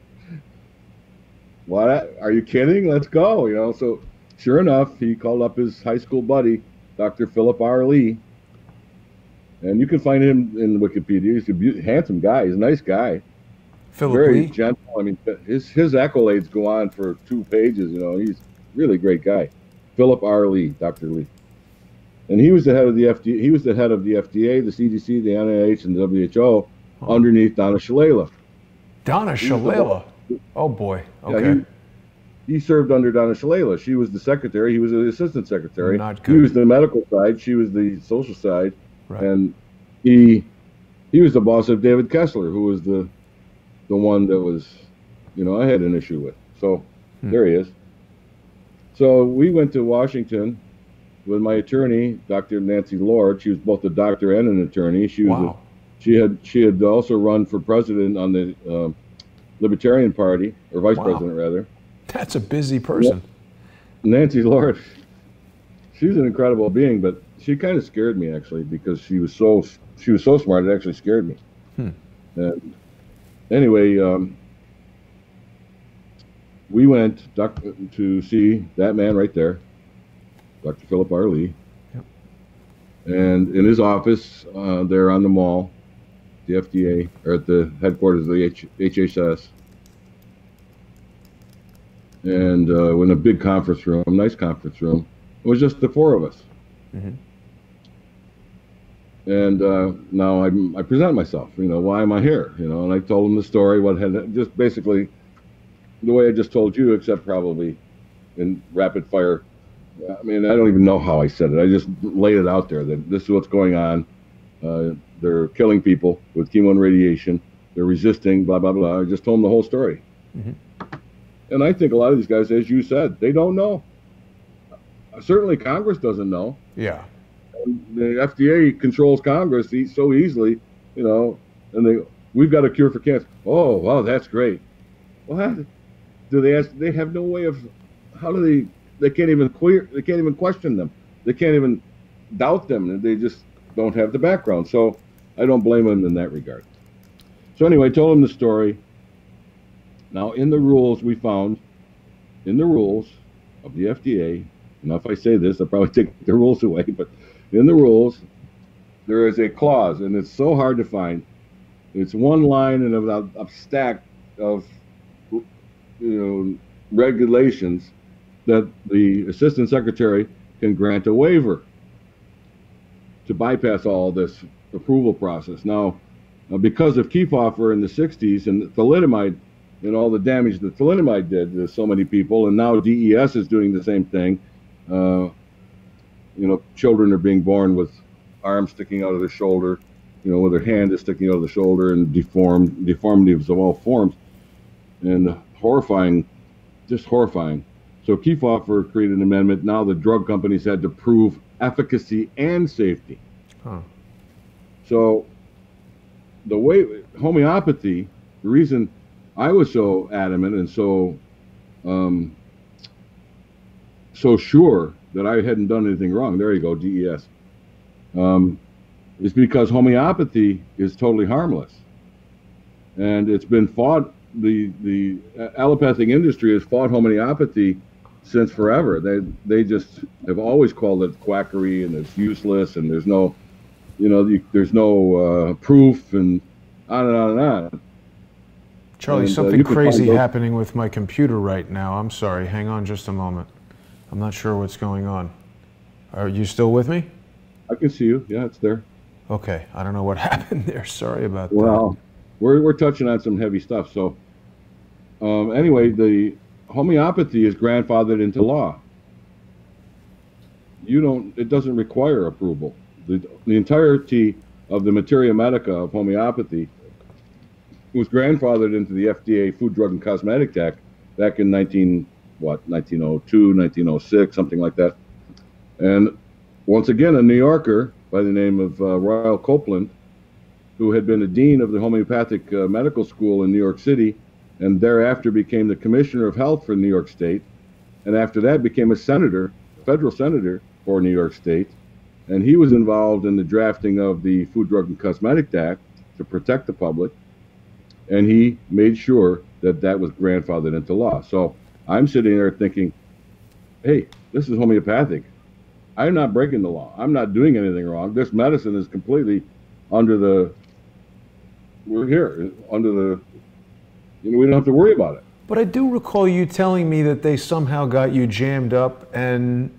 what? Are you kidding? Let's go. So sure enough, he called up his high school buddy, Dr. Philip R. Lee. And you can find him in Wikipedia. He's a handsome guy. He's a nice guy. Philip very Lee? gentle. I mean, his accolades go on for 2 pages. You know, he's really great guy. Philip R. Lee, Dr. Lee, and he was the head of the FDA. He was the head of the FDA, the CDC, the NIH, and the WHO underneath Donna Shalala. Donna Shalala. Oh boy. Okay. Yeah, he served under Donna Shalala. She was the secretary. He was the assistant secretary. Not good. He was the medical side. She was the social side. Right. And he was the boss of David Kessler, who was the one that was, you know, I had an issue with. So there he is. So we went to Washington with my attorney, Dr. Nancy Lord. She was both a doctor and an attorney. She was she had also run for president on the Libertarian Party, or vice president rather. That's a busy person. Nancy Lord, she's an incredible being, but she kind of scared me actually, because she was so smart. It actually scared me. And anyway, we went to see that man right there, Dr. Philip R. Lee, and in his office there on the mall, the FDA, or at the headquarters of the HHS. And in a big conference room, nice conference room. It was just the four of us. And now I present myself, you know, why am I here? You know, and I told him the story, what had just basically the way I just told you, except probably in rapid fire. I mean, I don't even know how I said it. I just laid it out there that this is what's going on. They're killing people with chemo and radiation. They're resisting, blah, blah, blah. I just told them the whole story. And I think a lot of these guys, as you said, they don't know. Certainly Congress doesn't know. Yeah. And the FDA controls Congress so easily, you know, and we've got a cure for cancer. Oh, wow, that's great. Well, how do they ask? They have no way of, how do they can't even question them. They can't even doubt them. And they just don't have the background. So I don't blame them in that regard. So anyway, I told them the story. Now, in the rules we found, in the rules of the FDA, now if I say this, I'll probably take the rules away, but in the rules, there is a clause, and it's so hard to find. It's one line and a stack of, you know, regulations that the assistant secretary can grant a waiver to bypass all this approval process. Now, because of Kefauver in the 60s and thalidomide, and all the damage that thalidomide did to so many people, and now DES is doing the same thing. You know, children are being born with arms sticking out of their shoulder, you know, with their hand is sticking out of the shoulder, and deformities of all forms, and horrifying, just horrifying. So Kefauver created an amendment. Now the drug companies had to prove efficacy and safety. So the way homeopathy, the reason I was so adamant and so sure that I hadn't done anything wrong. There you go, DES. Is because homeopathy is totally harmless, and it's been fought. The allopathic industry has fought homeopathy since forever. They just have always called it quackery, and it's useless, and there's no, you know, there's no proof, and on and on and on. Charlie, something crazy happening with my computer right now. I'm sorry. Hang on just a moment. I'm not sure what's going on. Are you still with me? I can see you. Yeah, it's there. Okay. I don't know what happened there. Sorry about that. Well, we're touching on some heavy stuff. So anyway, the homeopathy is grandfathered into law. It doesn't require approval. The entirety of the materia medica of homeopathy was grandfathered into the FDA Food, Drug, and Cosmetic Act back in 1902, 1906, something like that. And once again, a New Yorker by the name of Royal Copeland, who had been a dean of the homeopathic medical school in New York City, and thereafter became the commissioner of health for New York State, and after that became a senator, federal senator for New York State, and he was involved in the drafting of the Food, Drug, and Cosmetic Act to protect the public. And he made sure that that was grandfathered into law. So I'm sitting there thinking, hey, this is homeopathic. I'm not breaking the law. I'm not doing anything wrong. This medicine is completely under the we don't have to worry about it. But I do recall you telling me that they somehow got you jammed up, and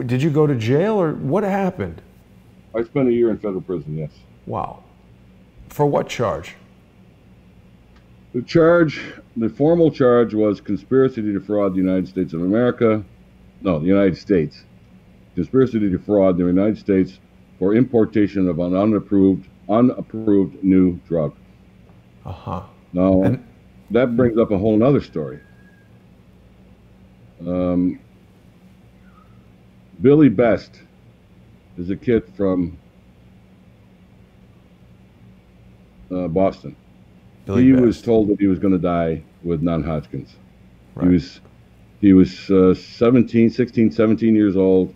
did you go to jail, or what happened? I spent a year in federal prison, yes. Wow. For what charge? The formal charge was conspiracy to defraud the United States of America. No, the United States. Conspiracy to defraud the United States for importation of an unapproved new drug. Uh-huh. Now, that brings up a whole other story. Billy Best is a kid from Boston. He was told that he was going to die with non-Hodgkin's. Right. He was 16, 17 years old,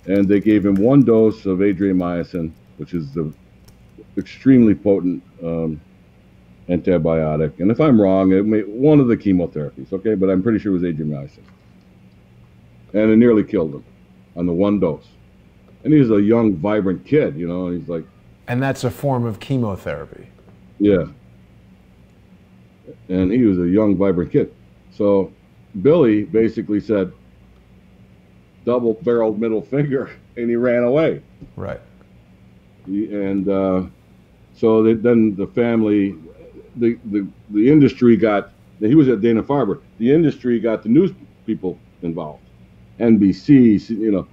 and they gave him one dose of adriamycin, which is the extremely potent antibiotic. And if I'm wrong, one of the chemotherapies, okay? But I'm pretty sure it was adriamycin. And it nearly killed him on the one dose. And he's a young, vibrant kid, and he's like... And that's a form of chemotherapy. Yeah. And he was a young, vibrant kid. So Billy basically said, double-barreled middle finger, and he ran away. Right. And so then the family, the industry got, he was at Dana-Farber, the industry got the news people involved. NBC,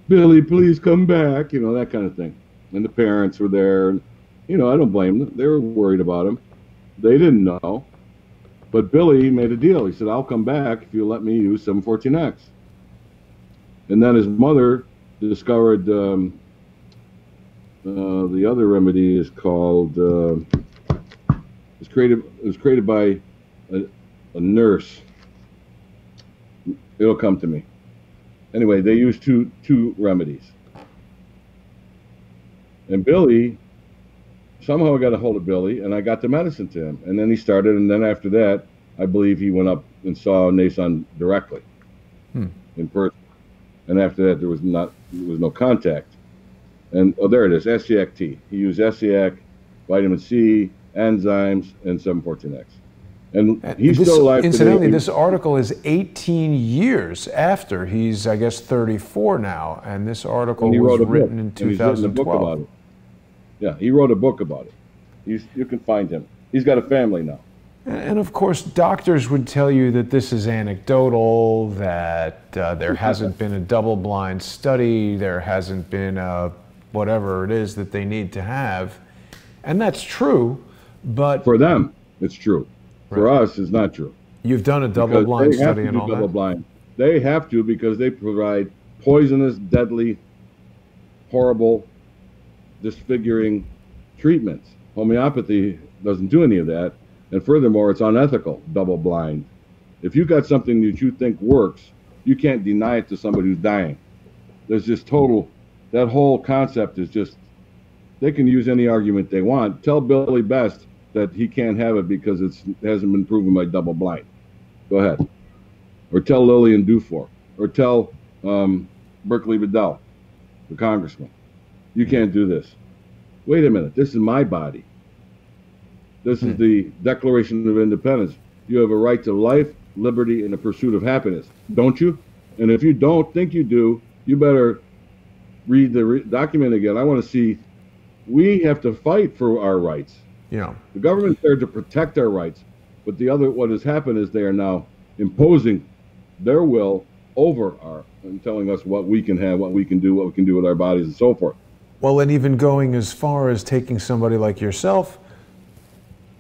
Billy, please come back, that kind of thing. And the parents were there. And, I don't blame them. They were worried about him. They didn't know. But Billy made a deal. He said, I'll come back if you let me use 714X. And then his mother discovered the other remedy is called, it was created by a nurse. It'll come to me. Anyway, they used two remedies. And Billy, somehow I got a hold of Billy, and I got the medicine to him. And then he started, and then after that, I believe he went up and saw Nason directly in person. And after that, there was no contact. And there it is, SCAC-T. He used SCAC, vitamin C, enzymes, and 714X. And he's still alive incidentally, today. this article is 18 years after he's, I guess, 34 now, and this article was written in 2012. A book about it. Yeah, he wrote a book about it. You can find him. He's got a family now. And of course, doctors would tell you that this is anecdotal, that there hasn't been a double-blind study, there hasn't been whatever it is that they need to have. And that's true, but... For them, it's true. Right. For us, it's not true. You've done a double-blind study and all that? Double-blind. They have to because they provide poisonous, deadly, horrible, disfiguring treatments. Homeopathy doesn't do any of that. And furthermore, it's unethical, double-blind. If you got something that you think works, you can't deny it to somebody who's dying. There's just that whole concept is just, they can use any argument they want. Tell Billy Best that he can't have it because it hasn't been proven by double-blind. Go ahead. Or tell Lillian Dufour. Or tell Berkeley Bedell, the congressman. You can't do this. Wait a minute, this is my body. This is the Declaration of Independence. You have a right to life, liberty, and the pursuit of happiness. Don't you? And if you don't think you do, you better read the document again. I want to see, we have to fight for our rights. Yeah. The government's there to protect our rights. But what has happened is they are now imposing their will over and telling us what we can have, what we can do with our bodies, and so forth. Well, and even going as far as taking somebody like yourself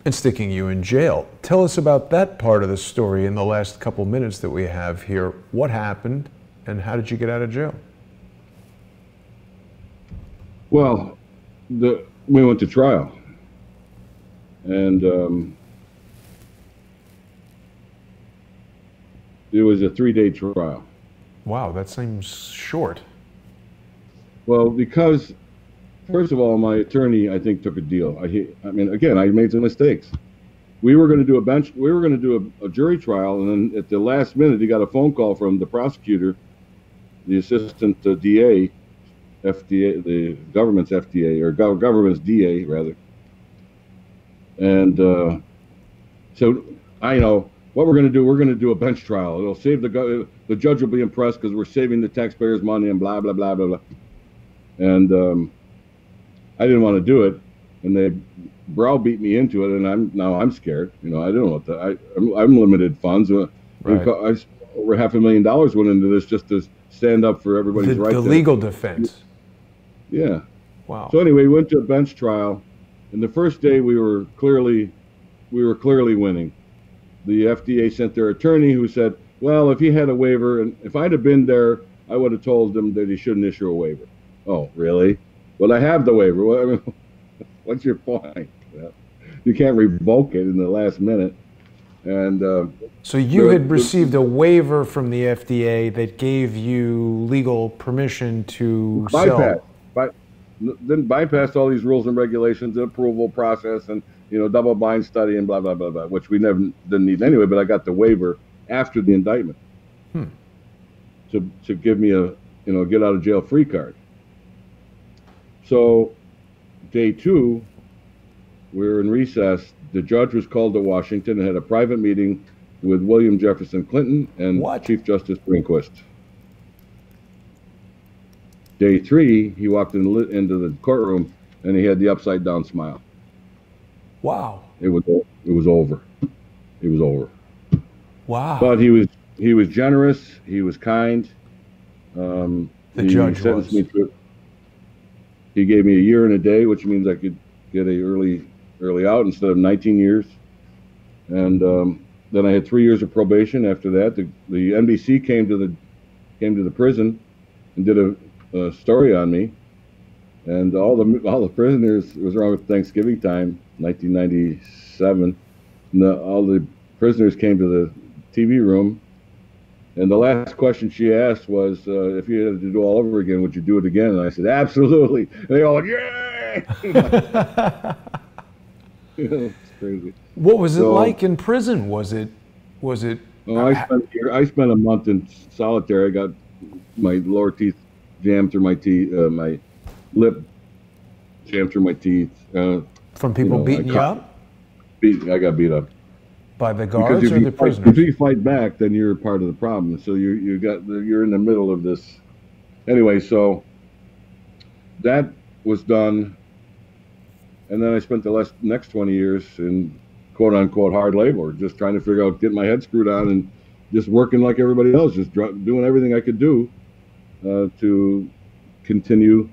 and sticking you in jail. Tell us about that part of the story in the last couple minutes that we have here. What happened, and how did you get out of jail? Well, we went to trial. And it was a 3-day trial. Wow, that seems short. Well, because first of all, my attorney, I think, took a deal. I mean, again, I made some mistakes. We were going to do a jury trial, and then at the last minute, he got a phone call from the prosecutor, the assistant DA, FDA, the government's FDA, or government's DA, rather. And So I know what we're going to do. We're going to do a bench trial. It'll save the judge will be impressed because we're saving the taxpayers money and blah blah blah blah blah. And I didn't want to do it, and they browbeat me into it, and I'm scared. You know, I don't know what I'm limited funds. Right. Over $500,000 went into this just to stand up for everybody's right. The legal defense. Yeah. Wow. So anyway, we went to a bench trial, and the first day we were clearly winning. The FDA sent their attorney who said, well, if he had a waiver, and if I'd have been there, I would have told him that he shouldn't issue a waiver. Oh, really? Well, I have the waiver. Well, I mean, what's your point? You can't revoke it in the last minute. And so you had received a waiver from the FDA that gave you legal permission to sell. Then bypassed all these rules and regulations and approval process and double blind study and blah blah blah blah, which we never didn't need anyway. But I got the waiver after the indictment to give me a get out of jail free card. So day 2, we were in recess. The judge was called to Washington and had a private meeting with William Jefferson Clinton and Chief Justice Rehnquist. Day 3, he walked into the courtroom and he had the upside down smile. Wow. It was over. It was over. Wow. But he was generous. He was kind. The judge was. He gave me a year and a day, which means I could get a early out instead of 19 years. And then I had 3 years of probation. After that, the NBC came to the prison and did a story on me. And all the prisoners, it was around Thanksgiving time, 1997. And all the prisoners came to the TV room. And the last question she asked was, if you had to do all over again, would you do it again? And I said, absolutely. And they all went, yay! It's crazy. What was it like in prison? Was it? Oh, I spent a month in solitary. I got my lower teeth jammed through my teeth, my lip jammed through my teeth. From people beating you up? I got beat up. By the guards or the prisoners? If you fight back, then you're part of the problem. So you're in the middle of this. Anyway, so that was done, and then I spent the next 20 years in quote unquote hard labor, just trying to figure out, getting my head screwed on, and just working like everybody else, just doing everything I could do to continue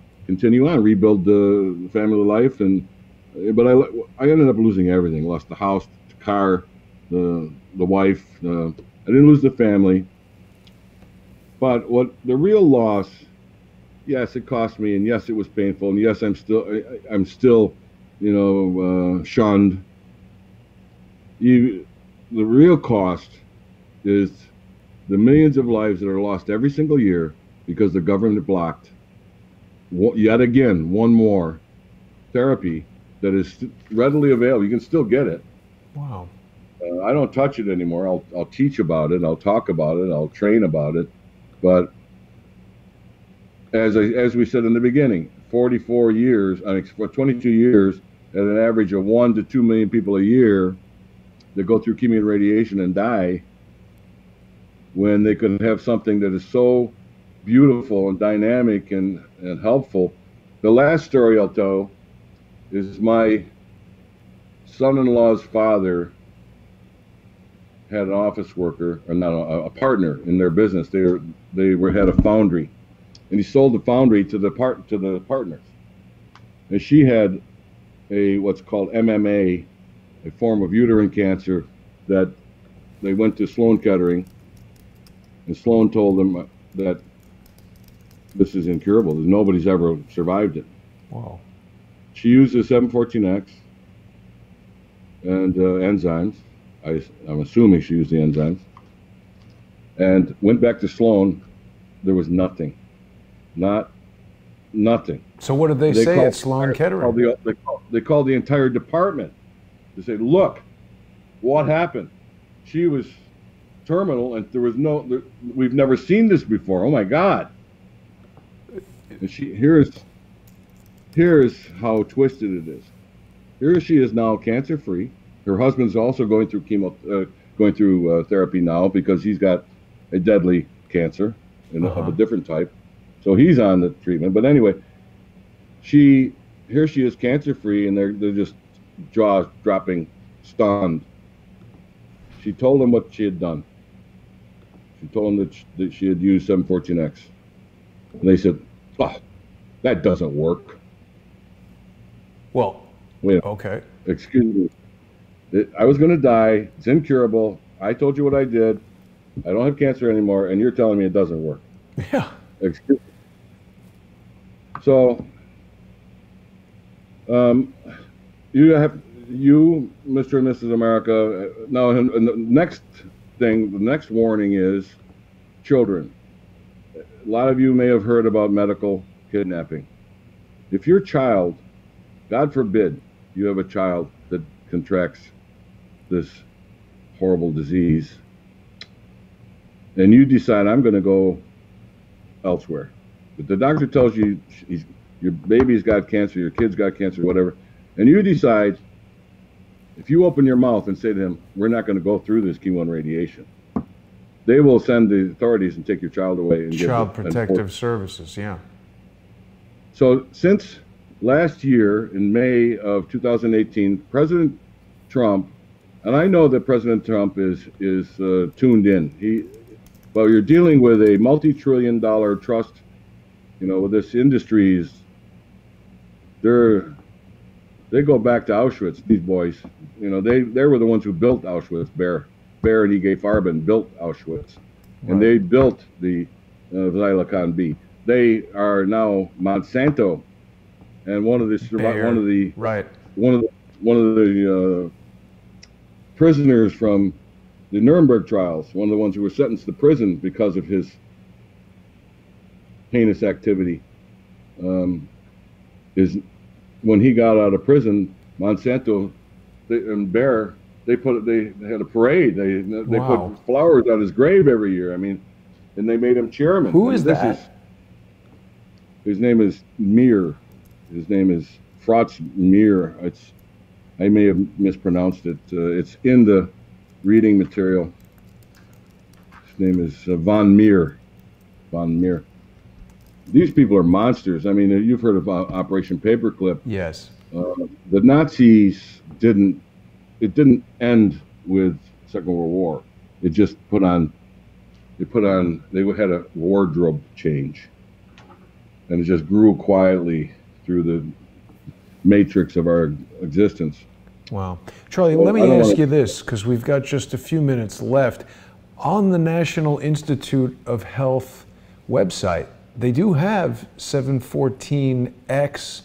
on, rebuild the family life, but I ended up losing everything. Lost the house, the car, the wife. I didn't lose the family, but what the real loss, yes, it cost me, and yes, it was painful, and yes, I'm still shunned. The real cost is the millions of lives that are lost every single year because the government blocked, yet again, one more therapy that is readily available. You can still get it. Wow. I don't touch it anymore. I'll teach about it. I'll talk about it. I'll train about it. But as we said in the beginning, 44 years, for 22 years, at an average of 1 to 2 million people a year that go through chemo and radiation and die, when they could have something that is so beautiful and dynamic and helpful. The last story I'll tell is my son-in-law's father had an office worker, or not a partner in their business. They had a foundry, and he sold the foundry to the partners. And she had what's called MMA, a form of uterine cancer, that they went to Sloan Kettering, and Sloan told them that this is incurable. Nobody's ever survived it. Wow. She used the 714X and enzymes. I'm assuming she used the enzymes, and went back to Sloan. There was nothing. Nothing. So what did they say at Sloan Kettering? They called the entire department to say, look, what happened? She was terminal, and there was we've never seen this before. Oh my God. And here's how twisted it is. Here she is now, cancer-free, Her husband's also going through therapy now because he's got a deadly cancer of a different type. So he's on the treatment. But anyway, here she is cancer-free, and they're just jaws dropping, stunned. She told them what she had done. She told them that she had used 714X. And they said, oh, that doesn't work. Well, wait, okay. Excuse me. I was going to die. It's incurable. I told you what I did. I don't have cancer anymore, and you're telling me it doesn't work. Yeah. Excuse me. So, you, Mr. and Mrs. America. Now, and the next thing, the next warning is children. A lot of you may have heard about medical kidnapping. If your child, God forbid, you have a child that contracts this horrible disease, and you decide, I'm going to go elsewhere. But the doctor tells you your baby's got cancer, your kid's got cancer, whatever, and you decide, if you open your mouth and say to him, we're not going to go through this chemo and radiation, they will send the authorities and take your child away. And Child Protective Services, yeah. So since last year, in May of 2018, President Trump, and I know that President Trump is tuned in. Well, you're dealing with a multi-trillion-dollar trust, with this industry. They go back to Auschwitz, these boys. They were the ones who built Auschwitz. Bear and E.G. Farben built Auschwitz, and they built the Xylocan B. They are now Monsanto, and one of the prisoners from the Nuremberg trials, one of the ones who were sentenced to prison because of his heinous activity, is when he got out of prison, Monsanto and Bayer, they had a parade. They put flowers on his grave every year. I mean, and they made him chairman. Who is that? His name is Mir. His name is Frotz Mir. I may have mispronounced it. It's in the reading material. His name is von Mir. Von Mir. These people are monsters. I mean, you've heard of Operation Paperclip. Yes. The Nazis didn't end with Second World War. It just they had a wardrobe change. And it just grew quietly through the matrix of our existence. Wow. Charlie, let me ask you this, because we've got just a few minutes left. On the National Institute of Health website, they do have 714X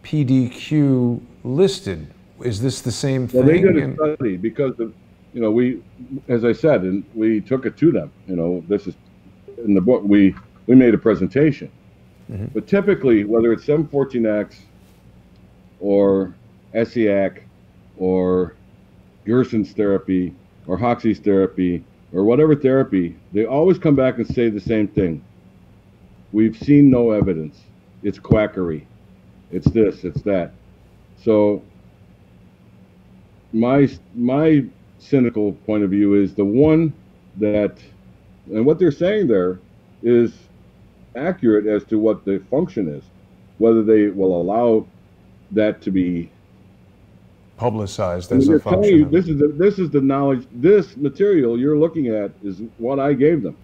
PDQ listed. Is this the same thing? Well, they did a study because we, as I said, and we took it to them. This is in the book. We made a presentation. Mm-hmm. But typically, whether it's 714X or SEAC or Gerson's therapy or Hoxie's therapy or whatever therapy, they always come back and say the same thing. We've seen no evidence. It's quackery. It's this, it's that. So my cynical point of view is the one that, and what they're saying there is accurate as to what the function is, whether they will allow that to be publicized as a function. This is the knowledge. This material you're looking at is what I gave them.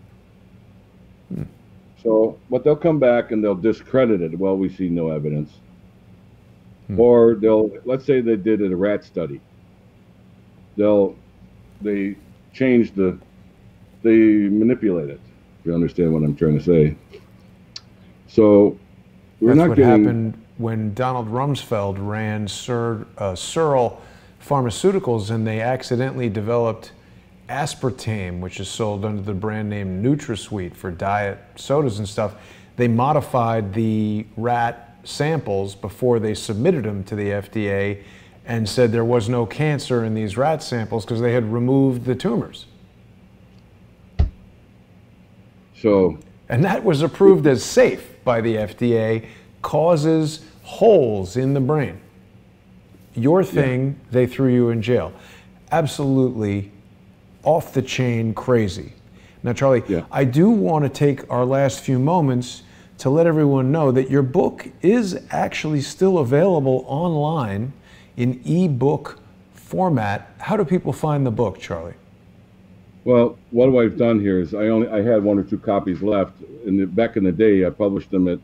So, but they'll come back and they'll discredit it. Well, we see no evidence. Or let's say they did a rat study. They manipulate it. If you understand what I'm trying to say. So that's what happened when Donald Rumsfeld ran Searle Pharmaceuticals, and they accidentally developed aspartame, which is sold under the brand name NutraSweet for diet sodas and stuff. They modified the rat samples before they submitted them to the FDA and said there was no cancer in these rat samples because they had removed the tumors. And that was approved as safe by the FDA, causes holes in the brain. your thing, they threw you in jail. Absolutely off the chain crazy. Now, Charlie, I do want to take our last few moments to let everyone know that your book is actually still available online in ebook format. How do people find the book, Charlie? Well, what I've done here is I had 1 or 2 copies left. Back in the day, I published them and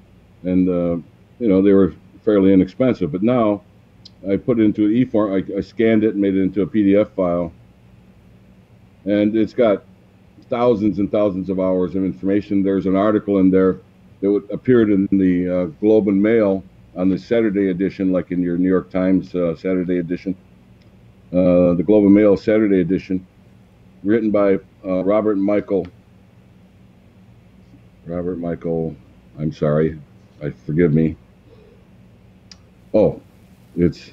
you know, they were fairly inexpensive. But now I put it into an e-form. I scanned it and made it into a PDF file, and it's got thousands and thousands of hours of information. There's an article in there that appeared in the Globe and Mail on the Saturday edition, like in your New York Times Saturday edition, the Globe and Mail Saturday edition, written by Robert Michael, I'm sorry, forgive me. Oh, it's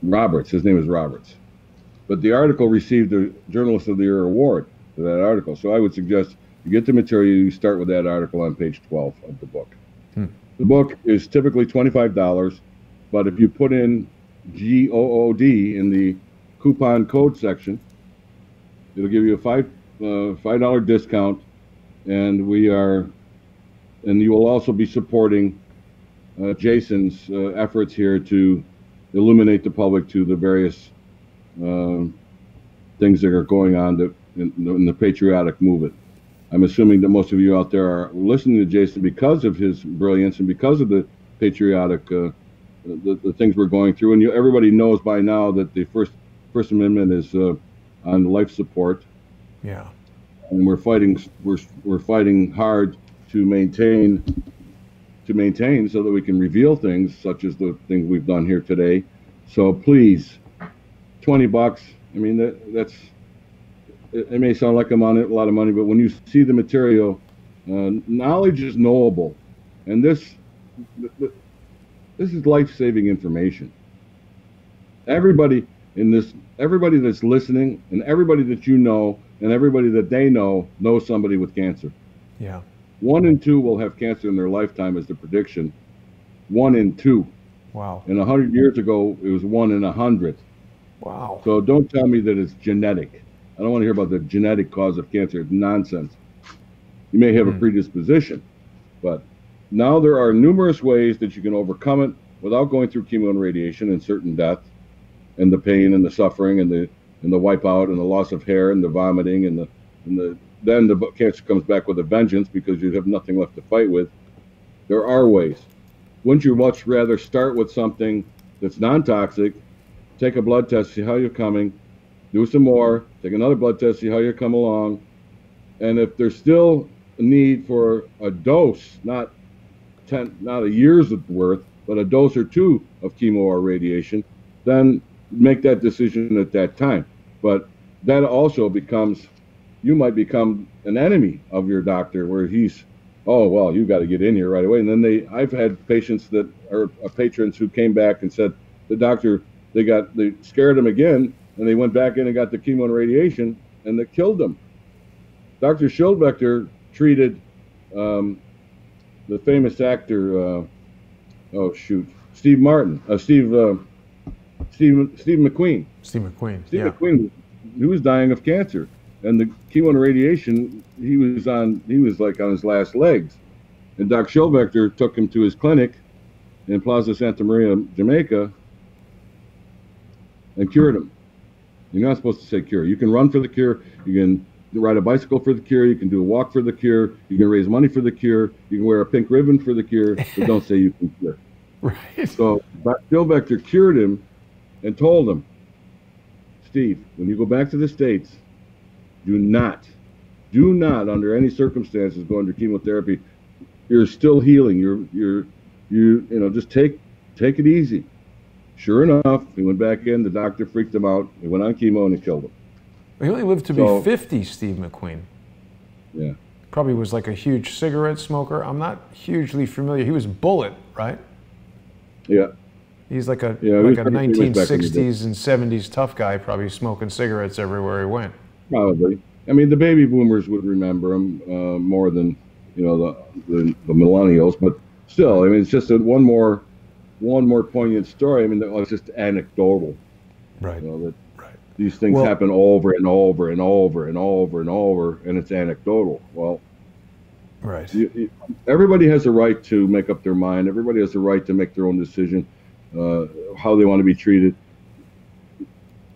Roberts. His name is Roberts. But the article received the Journalist of the Year award for that article. So I would suggest you get the material, you start with that article on page 12 of the book. The book is typically $25, but if you put in GOOD in the coupon code section, it'll give you a $5 discount, and you will also be supporting Jason's efforts here to illuminate the public to the various things that are going on in the patriotic movement. I'm assuming that most of you out there are listening to Jason because of his brilliance and because of the patriotic the things we're going through. And everybody knows by now that the First Amendment is on life support. Yeah. And we're fighting hard to maintain so that we can reveal things such as the things we've done here today. So please, $20. I mean, it may sound like a lot of money, but when you see the material, knowledge is knowable, and this is life-saving information. Everybody that's listening, and everybody that you know, and everybody that they know knows somebody with cancer. Yeah. 1 in 2 will have cancer in their lifetime, is the prediction. 1 in 2. Wow. And 100 years ago, it was 1 in 100. Wow. So don't tell me that it's genetic. I don't want to hear about the genetic cause of cancer. It's nonsense. You may have a predisposition, but now there are numerous ways that you can overcome it without going through chemo and radiation and certain death, and the pain and the suffering and the wipeout and the loss of hair and the vomiting and then the cancer comes back with a vengeance because you have nothing left to fight with. There are ways. Wouldn't you much rather start with something that's non-toxic, take a blood test, see how you're coming, do some more, take another blood test, see how you come along, and if there's still a need for a dose, not a year's worth, but a dose or 2 of chemo or radiation, then make that decision at that time. But that also you might become an enemy of your doctor, where he's, oh, well, you got to get in here right away. And then I've had patients that are patrons who came back and said the doctor, they scared him again, and they went back in and got the chemo and radiation, and that killed them. Dr. Schildbecker treated the famous actor, Steve McQueen. Steve McQueen. Steve McQueen, he was dying of cancer, and the chemo and radiation, he was like on his last legs. And Dr. Schildbecker took him to his clinic in Plaza Santa Maria, Jamaica, and cured him. You're not supposed to say cure. You can run for the cure. You can ride a bicycle for the cure. You can do a walk for the cure. You can raise money for the cure. You can wear a pink ribbon for the cure, but don't say you can cure. Right. So Dr. Schildbecker cured him and told him, Steve, when you go back to the States, do not under any circumstances go under chemotherapy. You're still healing. You just take it easy. Sure enough, he went back in, the doctor freaked him out, he went on chemo and it killed him. He only lived to be 50, Steve McQueen. Yeah. Probably was like a huge cigarette smoker. I'm not hugely familiar. He was Bullet, right? Yeah. He's like a 1960s and 70s tough guy, probably smoking cigarettes everywhere he went. Probably. I mean, the baby boomers would remember him more than the millennials, but still, I mean, it's just one more one more poignant story. I mean, it's just anecdotal. Right. You know, that Right. these things Well, happen over and over and over and over and over, and it's anecdotal. Well, right. everybody has a right to make up their mind. Everybody has a right to make their own decision, how they want to be treated.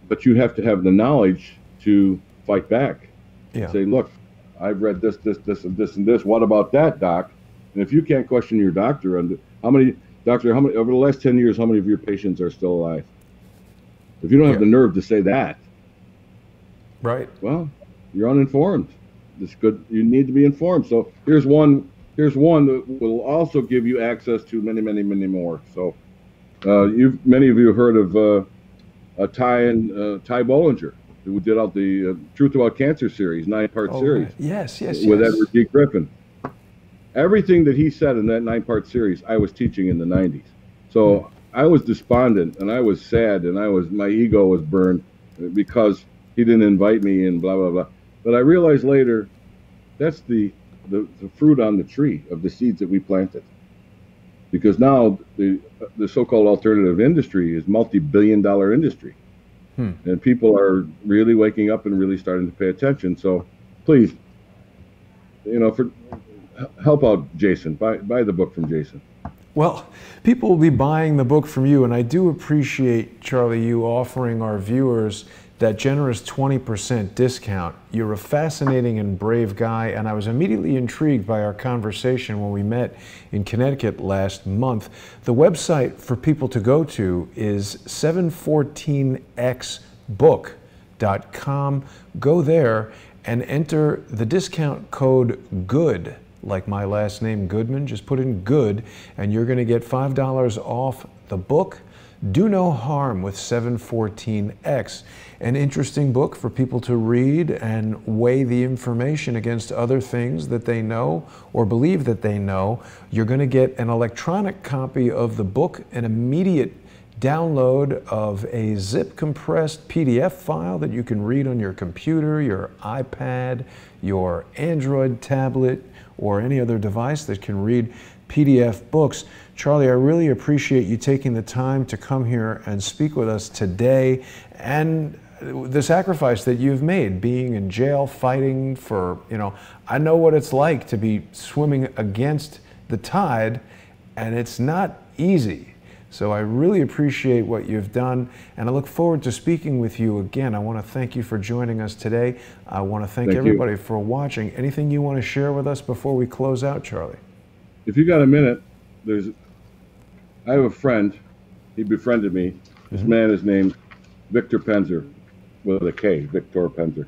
But you have to have the knowledge to fight back. Yeah. Say, look, I've read this, this, this, and this, and this. What about that, doc? And if you can't question your doctor, and how many over the last 10 years, how many of your patients are still alive? If you don't have the nerve to say that, right. well, you're uninformed. It's good. You need to be informed. So here's one that will also give you access to many, many, many more. So many of you have heard of Ty Bollinger, who did out the Truth About Cancer series, 9-part series. Right. Yes, with Edward G. Griffin. Everything that he said in that 9-part series, I was teaching in the 90s. So I was despondent, and I was sad, and my ego was burned because he didn't invite me, and blah blah blah. But I realized later, that's the fruit on the tree of the seeds that we planted. Because now the so-called alternative industry is multi-billion-dollar industry, and people are really waking up and really starting to pay attention. So please, help out Jason. Buy the book from Jason. Well, people will be buying the book from you, and I do appreciate, Charlie, you offering our viewers that generous 20% discount. You're a fascinating and brave guy, and I was immediately intrigued by our conversation when we met in Connecticut last month. The website for people to go to is 714xbook.com. Go there and enter the discount code GOOD, like my last name, Goodman. Just put in GOOD, and you're going to get $5 off the book, Do No Harm with 714X. An interesting book for people to read and weigh the information against other things that they know or believe that they know. You're going to get an electronic copy of the book, an immediate download of a zip compressed PDF file that you can read on your computer, your iPad, your Android tablet, or any other device that can read PDF books. Charlie, I really appreciate you taking the time to come here and speak with us today, and the sacrifice that you've made, being in jail, fighting for, I know what it's like to be swimming against the tide, and it's not easy. So I really appreciate what you've done, and I look forward to speaking with you again. I want to thank you for joining us today. I want to thank everybody for watching. Anything you want to share with us before we close out, Charlie? If you got a minute, I have a friend. He befriended me. This man is named Victor Penzer, with a K, Victor Penzer.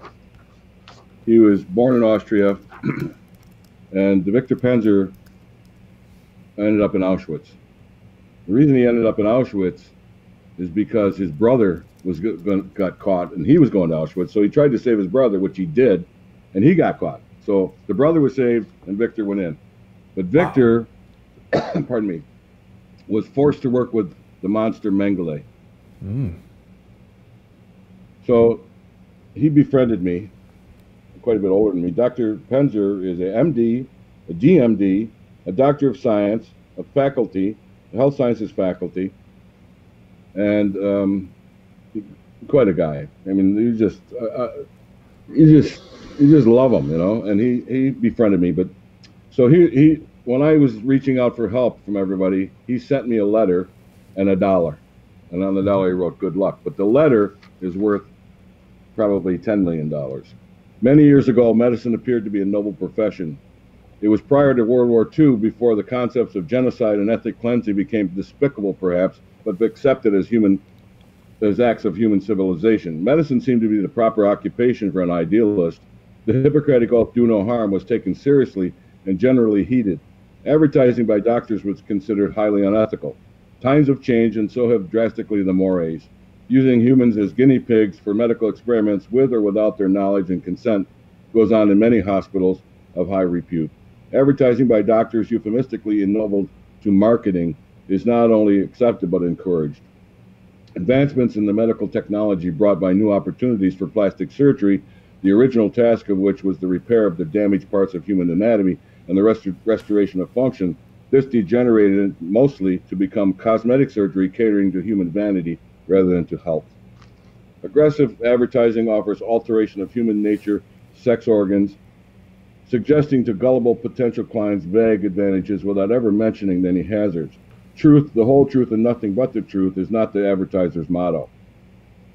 He was born in Austria, and Victor Penzer ended up in Auschwitz. The reason he ended up in Auschwitz is because his brother got caught, and he was going to Auschwitz, so he tried to save his brother, which he did, and he got caught. So the brother was saved, and Victor went in. But Victor, pardon me, was forced to work with the monster Mengele. So he befriended me, quite a bit older than me. Dr. Penzer is a MD, a DMD, a Doctor of Science, a faculty, a health sciences faculty, and quite a guy. I mean, you just love him, And he befriended me. But so he when I was reaching out for help from everybody, he sent me a letter and $1, and on the dollar he wrote "Good luck." But the letter is worth probably $10 million. Many years ago, medicine appeared to be a noble profession. It was prior to World War II, before the concepts of genocide and ethnic cleansing became despicable, perhaps, but accepted as acts of human civilization. Medicine seemed to be the proper occupation for an idealist. The Hippocratic oath, "Do no harm," was taken seriously and generally heeded. Advertising by doctors was considered highly unethical. Times have changed, and so have drastically the mores. Using humans as guinea pigs for medical experiments with or without their knowledge and consent goes on in many hospitals of high repute. Advertising by doctors, euphemistically ennobled to marketing, is not only accepted but encouraged. Advancements in the medical technology brought by new opportunities for plastic surgery, the original task of which was the repair of the damaged parts of human anatomy and the restoration of function, This degenerated mostly to become cosmetic surgery catering to human vanity rather than to health. Aggressive advertising offers alteration of human nature, sex organs, suggesting to gullible potential clients vague advantages without ever mentioning any hazards. Truth, the whole truth, and nothing but the truth is not the advertiser's motto.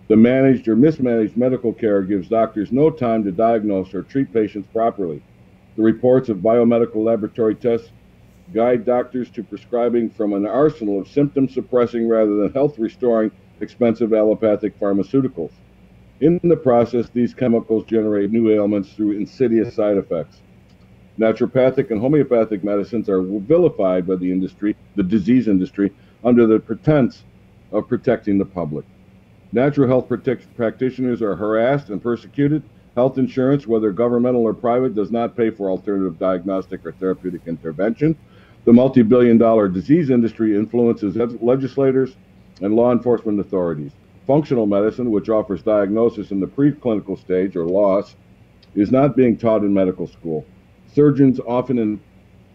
The managed or mismanaged medical care gives doctors no time to diagnose or treat patients properly. The reports of biomedical laboratory tests guide doctors to prescribing from an arsenal of symptom-suppressing rather than health-restoring expensive allopathic pharmaceuticals. In the process, these chemicals generate new ailments through insidious side effects. Naturopathic and homeopathic medicines are vilified by the industry, the disease industry, under the pretense of protecting the public. Natural health practitioners are harassed and persecuted. Health insurance, whether governmental or private, does not pay for alternative diagnostic or therapeutic intervention. The multi-billion-dollar disease industry influences legislators and law enforcement authorities. Functional medicine, which offers diagnosis in the preclinical stage or loss, is not being taught in medical school. Surgeons often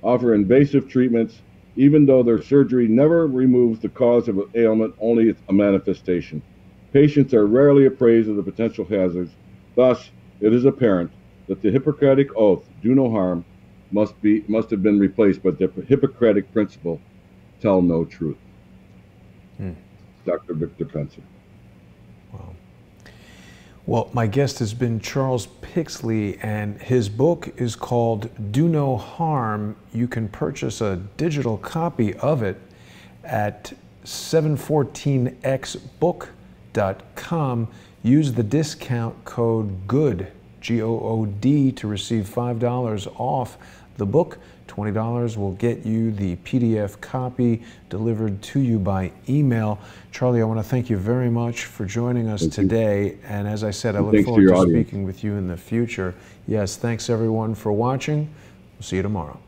offer invasive treatments, even though their surgery never removes the cause of an ailment, only a manifestation. Patients are rarely appraised of the potential hazards. Thus, it is apparent that the Hippocratic oath, do no harm, must have been replaced by the Hippocratic principle, tell no truth. Dr. Victor Pencer. Wow. Well, my guest has been Charles Pixley, and his book is called Do No Harm. You can purchase a digital copy of it at 714xbook.com. Use the discount code GOOD, G-O-O-D, to receive $5 off the book. $20 will get you the PDF copy delivered to you by email. Charlie, I want to thank you very much for joining us today. And as I said, I look forward to speaking with you in the future. Yes, thanks everyone for watching. We'll see you tomorrow.